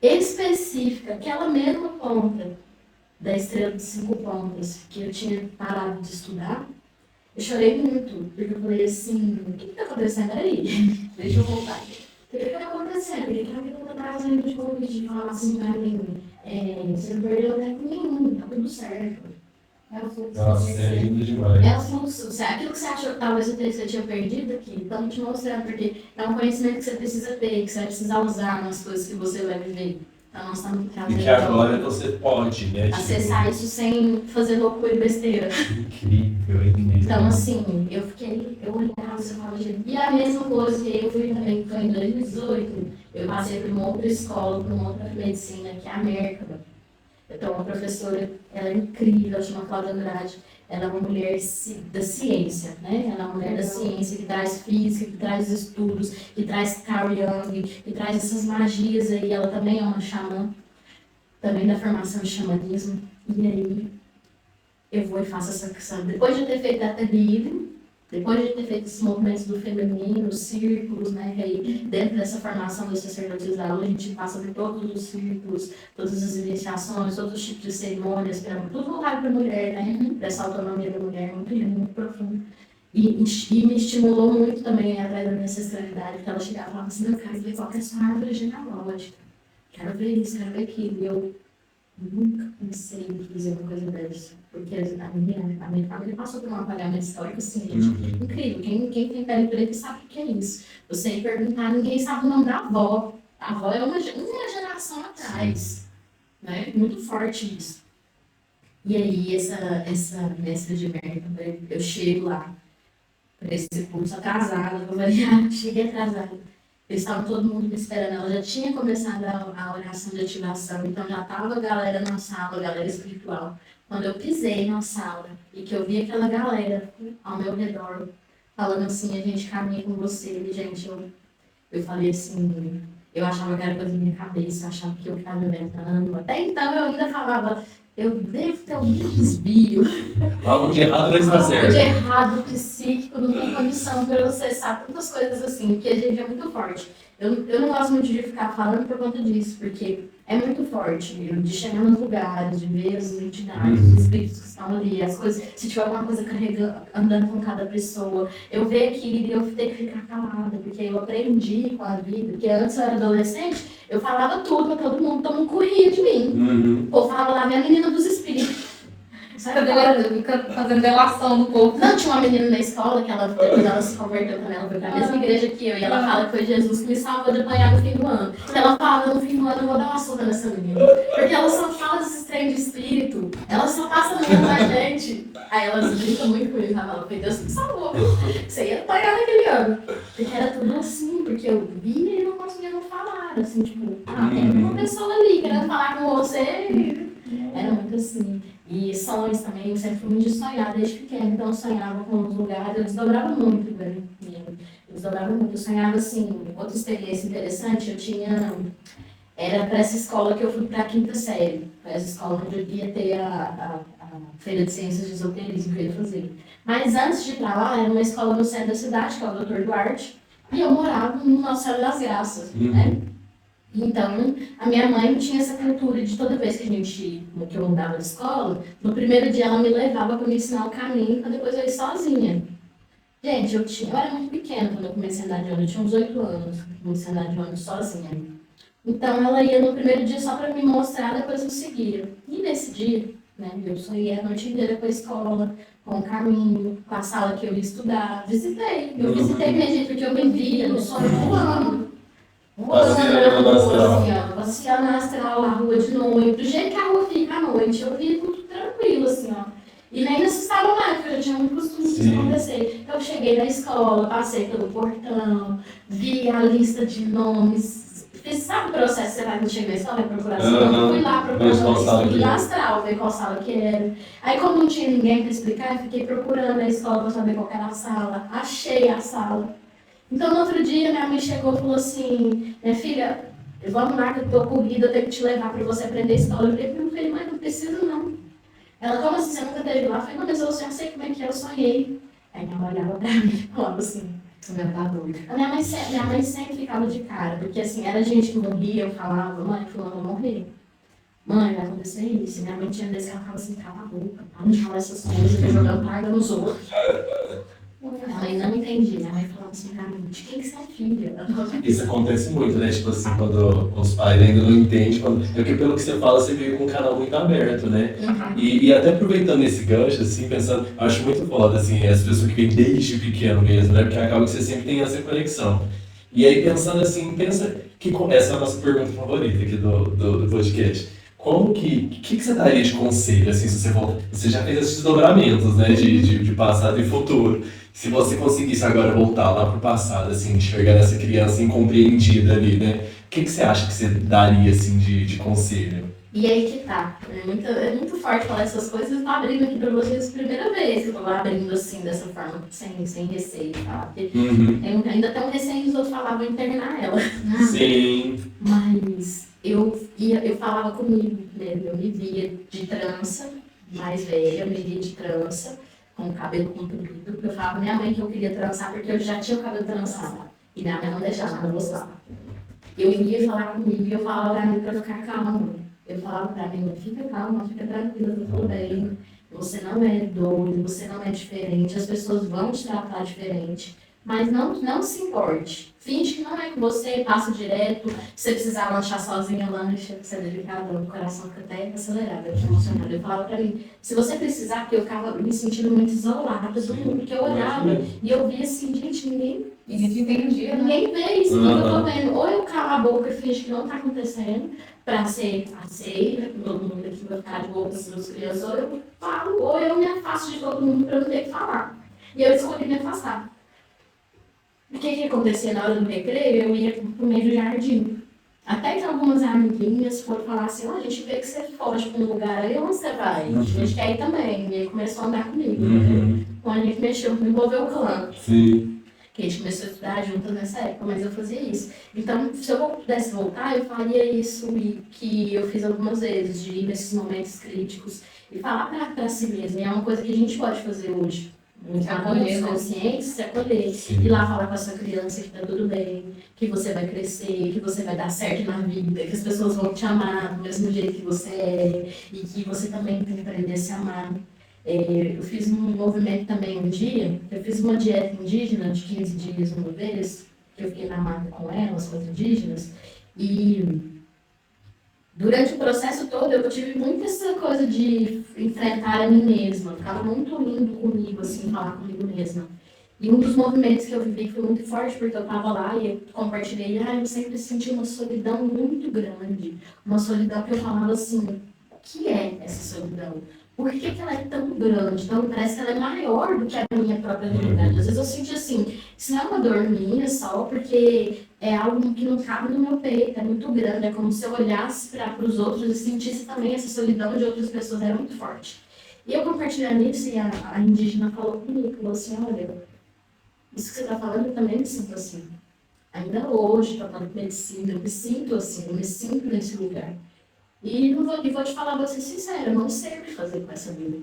específica, aquela mesma ponta da estrela de 5 pontas que eu tinha parado de estudar, eu chorei muito, porque eu falei assim, o que está acontecendo aí? Deixa eu voltar aqui. O que está acontecendo? Ele está trazendo de convite de falar assim para mim, você não perdeu tempo nenhum, tá tudo certo. Nossa, é lindo demais. Aquilo que você achou que talvez você tinha perdido aqui, estamos te mostrando, porque é um conhecimento que você precisa ter, que você vai precisar usar nas coisas que você vai viver. Então nós estamos trazendo. E que agora você pode, né? Acessar isso sem fazer loucura e besteira. Incrível, incrível. Então, assim, eu olhava e falava, e a mesma coisa que eu fui também, foi em 2018, eu passei por uma outra escola, por uma outra medicina, que é a Mercado. Então, uma professora, ela é incrível, ela chama Cláudia Andrade, ela é uma mulher da ciência, né? Ela é uma mulher da ciência que traz física, que traz estudos, que traz Carl Jung, que traz essas magias aí. Ela também é uma xamã, também da formação de xamanismo. E aí, eu vou e faço essa questão. Depois de ter feito a healing, depois de ter feito esses movimentos do feminino, os círculos, né, que aí dentro dessa formação dos sacerdotes da lua, a gente passa por todos os círculos, todas as iniciações, todos os tipos de cerimônias, tudo voltado para a mulher, né, para essa autonomia da mulher, muito lindo, muito profundo. E me estimulou muito também, através da minha ancestralidade, porque ela chegava e falava assim, eu quero ver qual que é a sua árvore genealógica, quero ver isso, quero ver aquilo. E eu nunca pensei em fazer uma coisa dessa. Porque a minha família passou por um apagamento histórico, assim, gente, incrível. Quem tem pele preta sabe o que é isso. Você ir perguntar, ninguém sabe o nome da avó. A avó é uma geração atrás, né? Muito forte isso. E aí, essa mestra de merda, eu chego lá, para esse curso atrasada, vou variar, cheguei atrasada. Eles estavam todo mundo me esperando, ela já tinha começado a oração de ativação, então já estava a galera na sala, a galera espiritual. Quando eu pisei na sala e que eu vi aquela galera ao meu redor, falando assim, a gente caminha com você, e, gente, eu falei assim, eu achava que era coisa da minha cabeça, eu achava que eu estava inventando. Até então eu ainda falava, eu devo ter um desvio. Algo de errado não está Algo de certo. errado psíquico, não tem condição para você saber tantas coisas assim, porque a gente é muito forte. Eu não gosto muito de ficar falando por conta disso, porque é muito forte, de chegar nos lugares, de ver as entidades, os espíritos que estão ali, as coisas, se tiver alguma coisa carregando, andando com cada pessoa, eu ver aquilo e eu ter que ficar calada, porque eu aprendi com a vida, porque antes eu era adolescente, eu falava tudo para todo mundo, todo mundo corria de mim. Ou falava lá, minha menina dos espíritos. Fica fazendo delação do povo. Não, tinha uma menina na escola que depois ela se converteu também, ela foi pra mesma igreja que eu, e ela fala que foi Jesus que me salvou de apanhar no fim do ano. Ela fala, no fim do ano eu vou dar uma surra nessa menina. Porque ela só fala desses trem de espírito, ela só passa no meio da gente. Aí elas brincam muito com isso, ela fala, foi Deus que me salvou. Você ia apanhar naquele ano. Porque era tudo assim, porque eu via e não conseguia não falar. Assim, tipo, tem uma pessoa ali querendo falar com você. Era muito assim. E sonhos também, eu sempre fui muito de sonhar desde pequena, então eu sonhava com os lugares, eu desdobrava muito, né? Eu desdobrava muito, eu sonhava assim, outra experiência interessante, era para essa escola que eu fui para a quinta série, para essa escola onde eu ia ter a Feira de Ciências de Esoterismo que eu ia fazer. Mas antes de ir para lá, era uma escola no centro da cidade, que é o Dr. Duarte, e eu morava no Nossa Senhora das Graças, né? Então, a minha mãe tinha essa cultura de toda vez que eu mudava de escola, no primeiro dia ela me levava para me ensinar o caminho, para depois eu ir sozinha. Gente, eu era muito pequena quando eu comecei a andar de ônibus, eu tinha uns 8 anos, comecei a andar de ônibus sozinha. Então, ela ia no primeiro dia só para me mostrar, depois eu seguia. E nesse dia, né, eu só ia a noite inteira com a escola, com o caminho, com a sala que eu ia estudar. Eu visitei mesmo, porque eu me via no sonho voando. Passeando na astral, na rua de noite, do jeito que a rua fica à noite, eu via tudo tranquilo, assim, ó. E nem me assustava mais, porque eu já tinha muito costume disso acontecer. Então eu cheguei na escola, passei pelo portão, vi a lista de nomes. Sabe o processo que você vai quando chega na escola, vai procurar seu nome? Fui lá procurar fui na astral, ver qual sala que era. Aí como não tinha ninguém para explicar, eu fiquei procurando a escola para saber qual era a sala. Achei a sala. Então, no outro dia, minha mãe chegou e falou assim, minha filha, vamos lá que eu tô corrida, eu tenho que te levar para você aprender a escola. Eu falei, mãe, não precisa não. Ela, como assim, você nunca teve lá? Eu falei, não, mas eu sei como é que é, eu sonhei. Aí minha mãe olhava pra mim e falava assim, a minha mãe sempre ficava de cara, porque assim, era gente que morria, eu falava, mãe, fulano vai morrer. Mãe, vai acontecer isso. Minha mãe tinha vezes que ela falava assim, cala a boca, para de falar essas coisas, tá jogando praga nos outros. Minha mãe não entendia. Minha mãe falava assim, de quem que você é filha? Isso acontece muito, né? Tipo assim, quando os pais ainda não entendem. Porque pelo que você fala, você veio com um canal muito aberto, né? E até aproveitando esse gancho, assim, pensando, eu acho muito foda, assim, as pessoas que vêm desde pequeno mesmo, né? Porque acaba que você sempre tem essa conexão. E aí, pensando assim, pensa que essa é a nossa pergunta favorita aqui do podcast. Como que você daria de conselho, assim, se você já fez esses desdobramentos, né, de passado e futuro. Se você conseguisse agora voltar lá pro passado, assim, enxergar essa criança incompreendida ali, né, o que você acha que você daria, assim, de conselho? E aí que tá. É muito forte falar essas coisas. Eu tô abrindo aqui pra vocês a primeira vez que eu tô abrindo assim, dessa forma, sem receio, tá? Porque eu ainda tenho um receio dos outros falar, vou internar ela. Sim. Mas eu falava comigo mesmo, eu me via de trança, mais velha, eu me via de trança, com o cabelo comprido. Eu falava pra minha mãe que eu queria trançar porque eu já tinha o cabelo trançado. E minha mãe não deixava, não gostava. Eu ia falar comigo e eu falava pra mim pra ficar calma. Eu falava pra mim, fica calma, fica tranquila, tá tudo bem. Você não é doido, você não é diferente, as pessoas vão te tratar diferente. mas não se importe. Finge que não é com você, passa direto. Se você precisar lanchar sozinha, lancha. Você é delicada, o coração fica até acelerado, fica emocionado. Eu falava pra mim, se você precisar, porque eu ficava me sentindo muito isolada do mundo, porque eu olhava e eu via assim, gente, Ninguém te entendia, né? ninguém vê isso que eu tô vendo. Ou eu calo a boca e finge que não tá acontecendo, pra ser aceita, todo mundo aqui vai ficar de boca das crianças, ou eu falo, ou eu me afasto de todo mundo pra eu não ter que falar. E eu escolhi me afastar. O que acontecia na hora do recreio? Eu ia pro meio do jardim. Até que algumas amiguinhas foram falar assim, a gente vê que você foge pra um lugar aí, onde você vai? A gente quer ir também. E aí começou a andar comigo. Quando a gente mexeu, me envolveu o clã. Sim. Que a gente começou a estudar juntas nessa época, mas eu fazia isso. Então, se eu pudesse voltar, eu faria isso e que eu fiz algumas vezes, de ir nesses momentos críticos e falar pra si mesmo. E é uma coisa que a gente pode fazer hoje. Acolher, consciência, se acolher. Ir lá falar com a sua criança que tá tudo bem, que você vai crescer, que você vai dar certo na vida, que as pessoas vão te amar do mesmo jeito que você é e que você também tem que aprender a se amar. Eu fiz um movimento também um dia, eu fiz uma dieta indígena de 15 dias uma vez, que eu fiquei na mata com elas, com as indígenas, e durante o processo todo eu tive muito essa coisa de enfrentar a mim mesma, eu ficava muito lindo comigo, assim, falar comigo mesma. E um dos movimentos que eu vivi foi muito forte, porque eu estava lá e eu compartilhei, eu sempre senti uma solidão muito grande, uma solidão que eu falava assim, o que é essa solidão? Por que ela é tão grande? Então, parece que ela é maior do que a minha própria realidade. Às vezes eu senti assim, isso não é uma dor minha só, porque é algo que não cabe no meu peito, é muito grande. É como se eu olhasse para os outros e sentisse também essa solidão de outras pessoas, era muito forte. E eu compartilhando isso e a indígena falou comigo, falou assim, olha, isso que você está falando, eu também me sinto assim. Ainda hoje, tratando medicina, eu me sinto assim, eu me sinto nesse lugar. E vou te falar, vou ser sincera, eu não sei o que fazer com essa vida.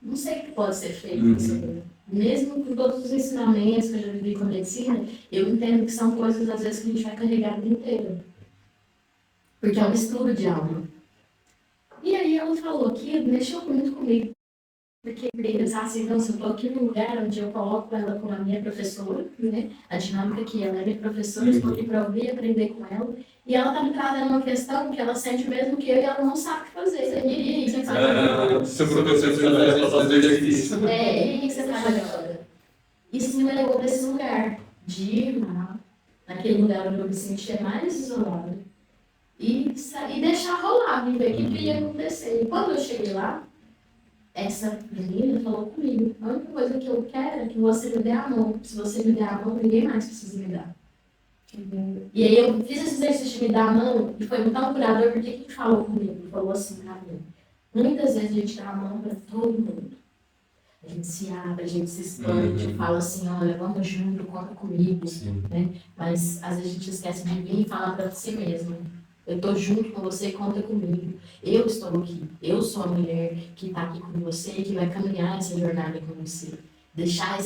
Não sei o que pode ser feito com essa vida. Mesmo com todos os ensinamentos que eu já vivi com a medicina, eu entendo que são coisas, às vezes, que a gente vai carregar a vida inteira. Porque é um estudo de alma. E aí ela falou que mexeu muito comigo. Porque eu pensar assim, não, se eu estou aqui num lugar onde eu coloco ela como a minha professora, né? A dinâmica que ela é minha professora, eu estou aqui para ouvir e aprender com ela. E ela está me trazendo uma questão que ela sente o mesmo que eu e ela não sabe o que fazer. E aí, o que você faz agora? Seu professor vai fazer exercício. E aí, o que você faz agora? Isso me levou para esse lugar de ir lá, naquele lugar onde eu me sentia mais isolada. E deixar rolar, viver o que ia acontecer. E quando eu cheguei lá, essa menina falou comigo, a única coisa que eu quero é que você me dê a mão. Se você me der a mão, ninguém mais precisa me dar. E aí eu fiz esse exercício de me dar a mão e foi tão curador, porque que falou comigo? Ele falou assim pra mim, muitas vezes a gente dá a mão pra todo mundo. A gente se abre, a gente se expande, fala assim, olha, vamos junto, conta comigo. Né? Mas às vezes a gente esquece de vir e falar pra si mesmo. Eu estou junto com você, conta comigo. Eu estou aqui. Eu sou a mulher que está aqui com você, que vai caminhar essa jornada com você. Deixar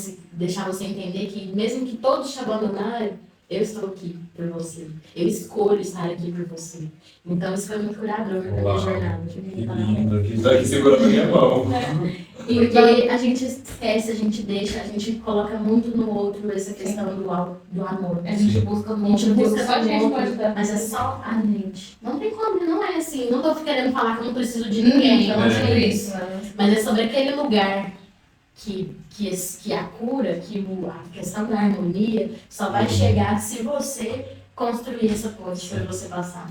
você entender que, mesmo que todos te abandonarem, eu estou aqui por você. Eu escolho estar aqui por você. Então, isso foi muito curador da minha jornada. Que lindo, que está aqui segurando a minha mão. E porque a gente esquece, a gente deixa, a gente coloca muito no outro essa questão do amor. A gente busca muito, só a gente pode dar. Mas é só a gente. Não tem como, não é assim. Não tô querendo falar que eu não preciso de ninguém, eu não sei isso. Mas é sobre aquele lugar que a cura, que a questão da harmonia só vai chegar se você construir essa ponte para você passar.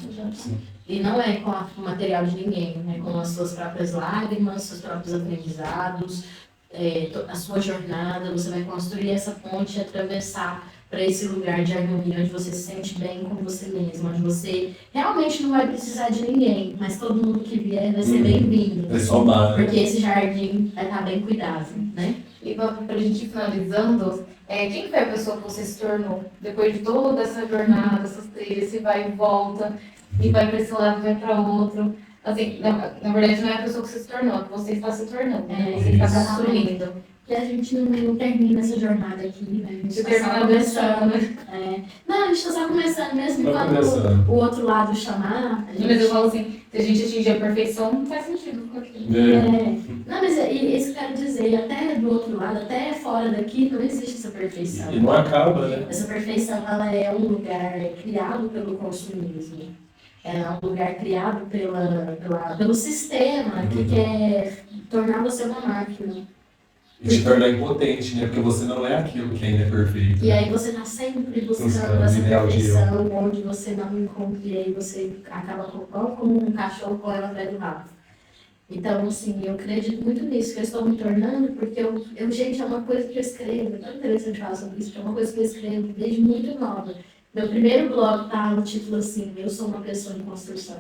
E não é com o material de ninguém, né? Com as suas próprias lágrimas, seus próprios aprendizados, a sua jornada. Você vai construir essa ponte e atravessar para esse lugar de harmonia, onde você se sente bem com você mesmo, onde você realmente não vai precisar de ninguém, mas todo mundo que vier vai ser bem-vindo. É somar, né? Porque esse jardim vai estar bem cuidado, né? E para a gente ir finalizando, quem foi a pessoa que você se tornou? Depois de toda essa jornada, essas trilhas, você vai e volta, e vai para esse lado, vai para outro. Assim, na verdade, não é a pessoa que você se tornou, é que você está se tornando, né? Você está construindo. que a gente não termina essa jornada aqui, né? A gente Você tá termina só começando. Não, a gente tá só começando mesmo. Tá Quando começando. o outro lado chamar, a gente... Mas eu falo assim, se a gente atingir a perfeição, não faz sentido ficar aqui. Não, mas isso que eu quero dizer, até do outro lado, até fora daqui, não existe essa perfeição. E não acaba, né? Essa perfeição, ela é um lugar criado pelo consumismo. É um lugar criado pelo sistema que quer tornar você uma máquina. E te tornar impotente, né? Porque você não é aquilo que ainda é perfeito. E aí você está sempre buscando essa perfeição, onde você não encontra, e aí você acaba como um cachorro correndo atrás do rabo. Então, assim, eu acredito muito nisso, que eu estou me tornando, porque gente, é uma coisa que eu escrevo, é tão interessante falar sobre isso, porque é uma coisa que eu escrevo desde muito nova. Meu primeiro blog tá no título assim, eu sou uma pessoa em construção.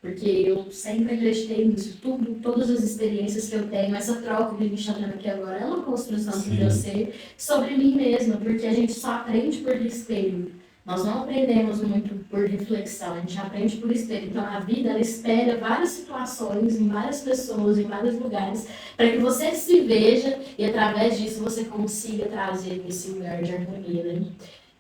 Porque eu sempre acreditei nisso, todas as experiências que eu tenho, essa troca que a gente está tendo aqui agora é uma construção do meu ser sobre mim mesma, porque a gente só aprende por espelho. Nós não aprendemos muito por reflexão, a gente aprende por espelho. Então a vida, ela espelha várias situações, em várias pessoas, em vários lugares, para que você se veja e através disso você consiga trazer esse lugar de harmonia, né?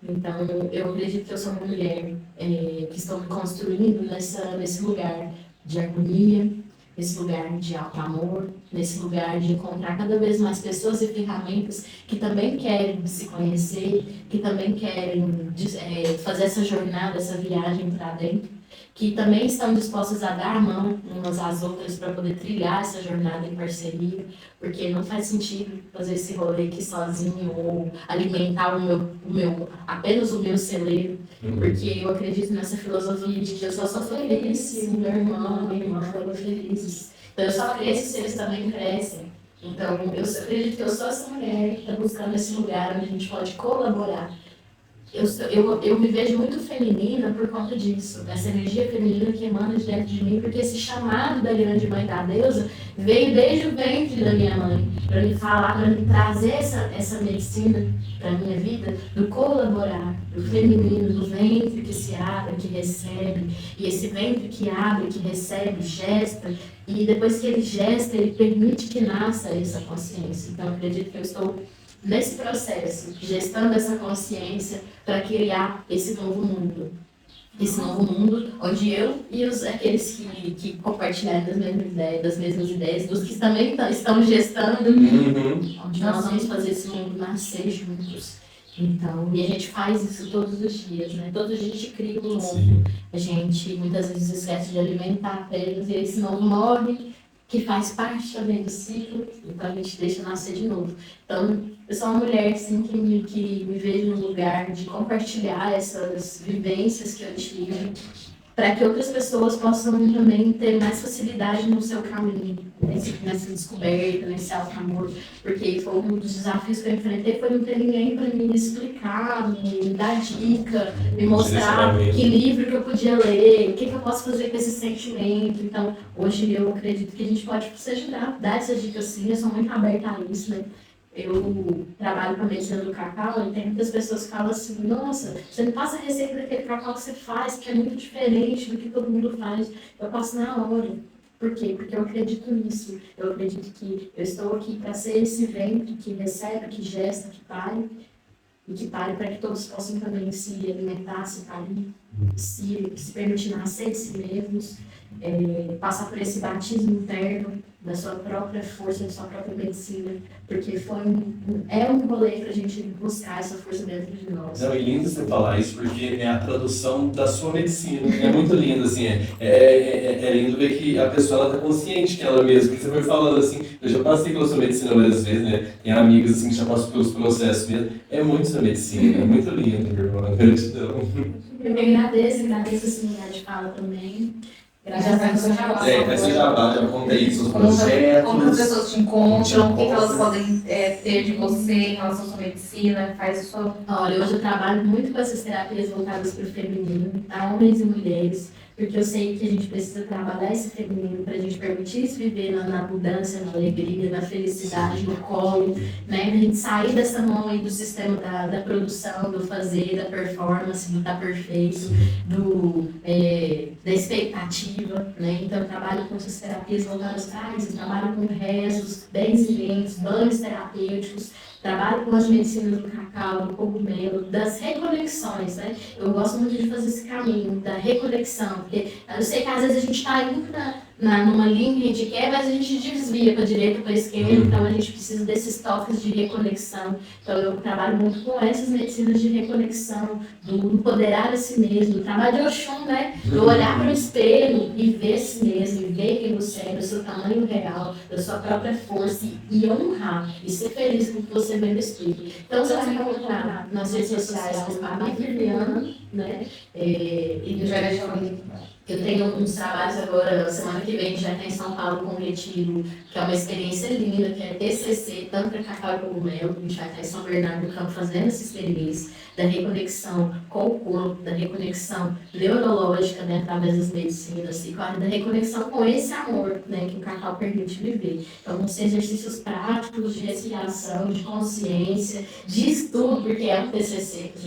Então, eu acredito que eu sou uma mulher que estou me construindo nesse lugar de harmonia, nesse lugar de alto amor, nesse lugar de encontrar cada vez mais pessoas e ferramentas que também querem se conhecer, que também querem fazer essa jornada, essa viagem para dentro, que também estão dispostas a dar a mão umas às outras para poder trilhar essa jornada em parceria, porque não faz sentido fazer esse rolê aqui sozinho ou alimentar apenas o meu celeiro, porque eu acredito nessa filosofia de que eu só sou feliz se o meu irmão, minha irmã foram felizes. Então eu só cresço se eles também crescem. Então eu acredito que eu sou essa mulher que está buscando esse lugar onde a gente pode colaborar. Eu me vejo muito feminina por conta disso, dessa energia feminina que emana de dentro de mim, porque esse chamado da grande mãe da deusa veio desde o ventre da minha mãe, para me falar, para me trazer essa medicina para a minha vida, do colaborar, do feminino, do ventre que se abre, que recebe, e esse ventre que abre, que recebe, gesta, e depois que ele gesta, ele permite que nasça essa consciência. Então, eu acredito que eu estou nesse processo, gestando essa consciência para criar esse novo mundo. Esse novo mundo onde eu e aqueles que compartilharam das mesmas ideias, dos que também estão gestando, onde nós vamos fazer esse mundo nascer juntos. Então, e a gente faz isso todos os dias, né? Todos os dias a gente cria um novo. A gente muitas vezes esquece de alimentar apenas e esse novo morre, que faz parte também do ciclo, então a gente deixa nascer de novo. Então, eu sou uma mulher assim, que me vejo no lugar de compartilhar essas vivências que eu tive, para que outras pessoas possam também ter mais facilidade no seu caminho, nessa descoberta, nesse auto-amor, porque foi um dos desafios que eu enfrentei, foi não ter ninguém para me explicar, me dar dica, me mostrar que livro que eu podia ler, o que eu posso fazer com esse sentimento. Então, hoje eu acredito que a gente pode se ajudar, dar essas dicas sim, eu sou muito aberta a isso, né? Eu trabalho com a medicina do cacau e tem muitas pessoas que falam assim, nossa, você me passa a receita daquele cacau que você faz, que é muito diferente do que todo mundo faz. Eu passo na hora. Por quê? Porque eu acredito nisso. Eu acredito que eu estou aqui para ser esse vento que recebe, que gesta, que pare. E que pare para que todos possam também se alimentar, se parir, se permitir nascer de si mesmos, passar por esse batismo interno da sua própria força, da sua própria medicina, porque é um rolê para a gente buscar essa força dentro de nós. Não, é lindo você falar isso, porque é a tradução da sua medicina. É muito lindo, assim, é lindo ver que a pessoa está consciente que ela mesma, que você foi falando assim, eu já passei pela sua medicina várias vezes, né? Tem amigas assim que já passam pelos processos mesmo. É muito sua medicina, é muito lindo, meu irmão. Gratidão. Eu me agradeço esse lugar de fala também. Já vai no seu jabá. Faz seu jabá, já contei seus projetos. Como as pessoas te encontram, o que elas podem ter de você em relação à sua medicina, faz o seu... Olha, hoje eu trabalho muito com essas terapias voltadas para o feminino, a homens e mulheres, porque eu sei que a gente precisa trabalhar esse feminino para a gente permitir se viver na abundância, na alegria, na felicidade, no colo, né? A gente sair dessa mão aí do sistema da produção, do fazer, da performance, do estar perfeito, da expectativa, né? Então eu trabalho com essas terapias voltadas para isso, eu trabalho com rezos, benzimentos, banhos terapêuticos, trabalho com as medicinas do cacau, do cogumelo, das reconexões, né? Eu gosto muito de fazer esse caminho da reconexão, porque eu sei que às vezes a gente está indo numa linha que a gente quer, mas a gente desvia para a direita, para a esquerda, então a gente precisa desses toques de reconexão. Então eu trabalho muito com essas medicinas de reconexão, do empoderar a si mesmo, do trabalho de Oxum, né? Do olhar para o espelho e ver a si mesmo, e ver quem você é, do seu tamanho real, da sua própria força, e honrar, e ser feliz com o que você vem do espelho. Então você vai me encontrar nas redes sociais como a Viviana, né? E Já deixou o link. Eu tenho uns trabalhos agora, semana que vem, a gente vai estar em São Paulo com um retiro, que é uma experiência linda, que é TCC, Tantra, Cacau e Cogumelo. A gente vai estar em São Bernardo do Campo fazendo essa experiência da reconexão com o corpo, da reconexão neurológica, né, através das medicinas, e da reconexão com esse amor, né, que o cacau permite viver. Então, vão ser exercícios práticos de respiração, de consciência, de estudo, porque é um TCC que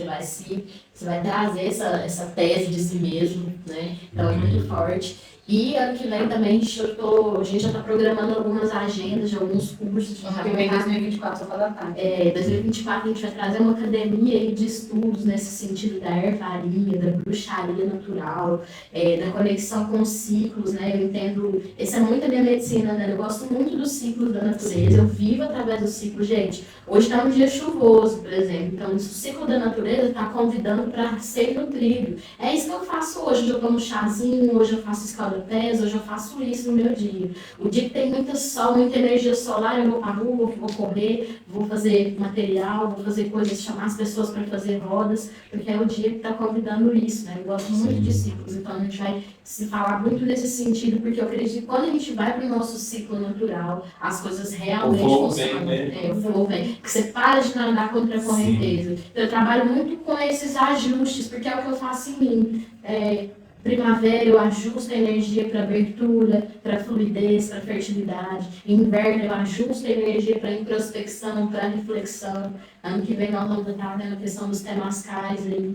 você vai trazer essa tese de si mesmo, né? Então é muito forte. E ano que vem também a gente já está programando algumas agendas de alguns cursos. Que vem em 2024, só para datar. 2024 a gente vai trazer uma academia aí de estudos nesse sentido da ervaria, da bruxaria natural, da conexão com os ciclos, né? Eu entendo, essa é muito a minha medicina, né? Eu gosto muito dos ciclos da natureza, eu vivo através do ciclo, gente. Hoje está um dia chuvoso, por exemplo, então o ciclo da natureza está convidando para ser nutrido. É isso que eu faço hoje. Hoje eu tomo chazinho, hoje eu faço escalda-pés, hoje eu faço isso no meu dia. O dia que tem muito sol, muita energia solar, eu vou para a rua, vou correr, vou fazer material, vou fazer coisas, chamar as pessoas para fazer rodas, porque é o dia que está convidando isso, né? Eu gosto muito de ciclos, então a gente vai se falar muito nesse sentido, porque eu acredito que quando a gente vai para o nosso ciclo natural, as coisas realmente funcionam. O flow vem. Que você para de nadar contra a correnteza. Então, eu trabalho muito com esses ajustes, porque é o que eu faço em mim. Primavera eu ajusto a energia para abertura, para fluidez, para fertilidade. Inverno eu ajusto a energia para introspecção, para reflexão. Ano que vem nós vamos estar vendo a questão dos temascais aí,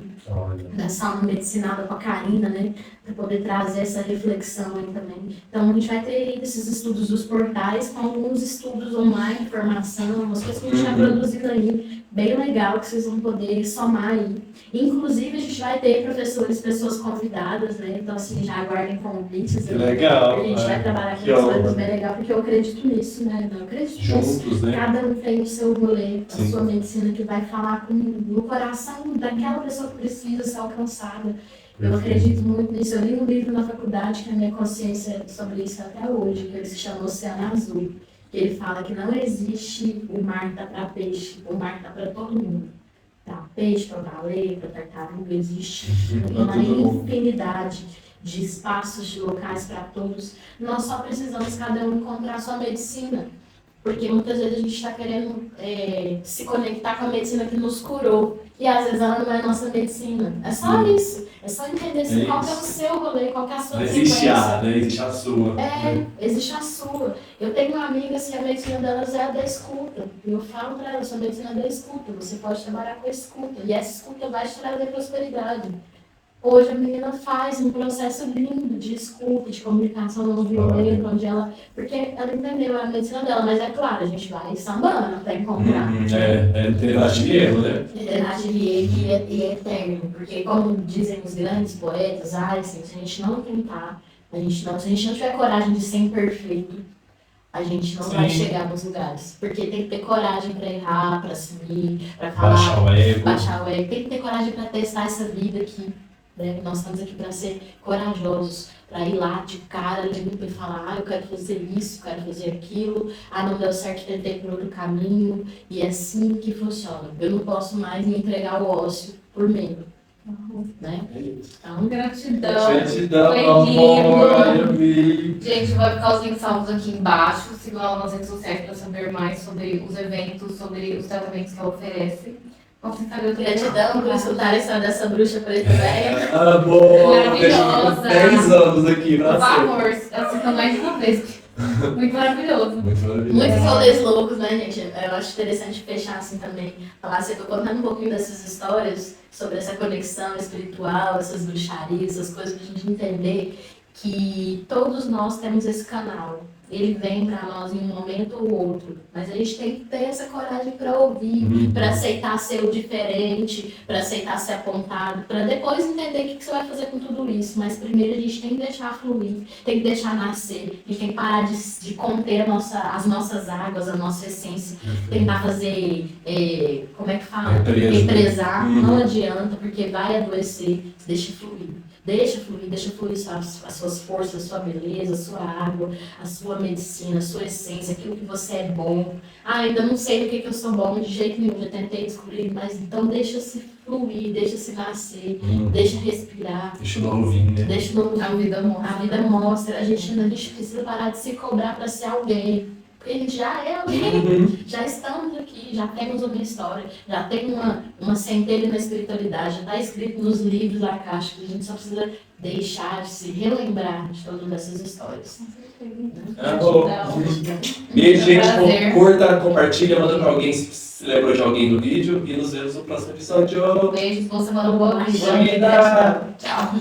da sauna medicinada com a Karina, né? Para poder trazer essa reflexão aí também. Então a gente vai ter esses estudos dos portais com alguns estudos online, formação, umas coisas que a gente está produzindo aí, bem legal, que vocês vão poder somar aí. Inclusive a gente vai ter professores, pessoas convidadas, né? Então assim, já aguardem convites. Que legal. A gente vai trabalhar com as coisas bem legal, porque eu acredito nisso, né? Eu acredito juntos, nisso. né? Cada um tem o seu rolê, a sua medicina, que vai falar no coração daquela pessoa que precisa ser alcançada. Eu acredito muito nisso. Eu li um livro na faculdade que a minha consciência sobre isso até hoje, que ele se chama Oceano Azul. Que ele fala que não existe o mar tá para peixe, o mar tá para todo mundo. Tá, peixe para baleia, para tartaruga, existe uma infinidade de espaços, de locais para todos. Nós só precisamos cada um encontrar a sua medicina. Porque muitas vezes a gente está querendo se conectar com a medicina que nos curou. E às vezes ela não é a nossa medicina. É só isso. É só entender assim, qual que é o seu rolê, qual que é a sua existe a, né? Existe a sua. Existe a sua. Eu tenho amigas que a medicina delas é a da escuta. E eu falo para elas, sua medicina é da escuta. Você pode trabalhar com a escuta. E essa escuta vai te trazer prosperidade. Hoje a menina faz um processo lindo de escuta, de comunicação não violenta, onde ela... Porque ela entendeu a medicina dela, mas é claro, a gente vai sambando até encontrar. Tentativa e erro, né? Tentativa e erro e é eterno. Porque como dizem os grandes poetas, assim, se a gente não tentar, se a gente não tiver coragem de ser imperfeito, a gente não vai chegar nos lugares. Porque tem que ter coragem para errar, para assumir, para falar... Baixar o ego. Tem que ter coragem para testar essa vida aqui. Né? Nós estamos aqui para ser corajosos, para ir lá de cara limpa e falar, eu quero fazer isso, quero fazer aquilo, não deu certo, tentei por outro caminho, e é assim que funciona. Eu não posso mais me entregar ao ócio por medo. Né? Então, gratidão, amor, gente, vai ficar os links salvos aqui embaixo. Sigam ela nas redes sociais para saber mais sobre os eventos, sobre os tratamentos que ela oferece. Gratidão por escutar a história dessa bruxa preta velha. Ah, bom! Maravilhosa. 10 anos aqui, Por pra favor, assista mais de uma vez. Muito maravilhoso. Muito maravilhoso. Muitos rolês loucos, né, gente? Eu acho interessante fechar assim também. Falar assim, eu tô contando um pouquinho dessas histórias sobre essa conexão espiritual, essas bruxarias, essas coisas pra gente entender que todos nós temos esse canal. Ele vem para nós em um momento ou outro, mas a gente tem que ter essa coragem para ouvir, para aceitar ser o diferente, para aceitar ser apontado, para depois entender o que você vai fazer com tudo isso. Mas primeiro a gente tem que deixar fluir, tem que deixar nascer, a gente tem que parar de conter as nossas águas, a nossa essência, tentar fazer, como é que fala? Represar, não adianta, porque vai adoecer, deixa fluir. Deixa fluir as suas forças, a sua beleza, a sua água, a sua medicina, a sua essência, aquilo que você é bom. Ah, ainda não sei do que eu sou bom de jeito nenhum, já tentei descobrir, mas então deixa-se fluir, deixa-se nascer, deixa respirar. Deixa no ovinho, né? Deixa no... A vida mostra, a gente precisa parar de se cobrar para ser alguém. Porque a gente já é alguém, já estamos aqui, já temos uma história, já tem uma centelha na espiritualidade, já está escrito nos livros acásticos, a gente só precisa deixar de se relembrar de todas essas histórias. Beijo, gente. Prazer. Curta, compartilha, manda pra alguém se lembrou de alguém do vídeo e nos vemos no próximo episódio. Beijo, boa semana, boa vida. Boa vida. Tchau.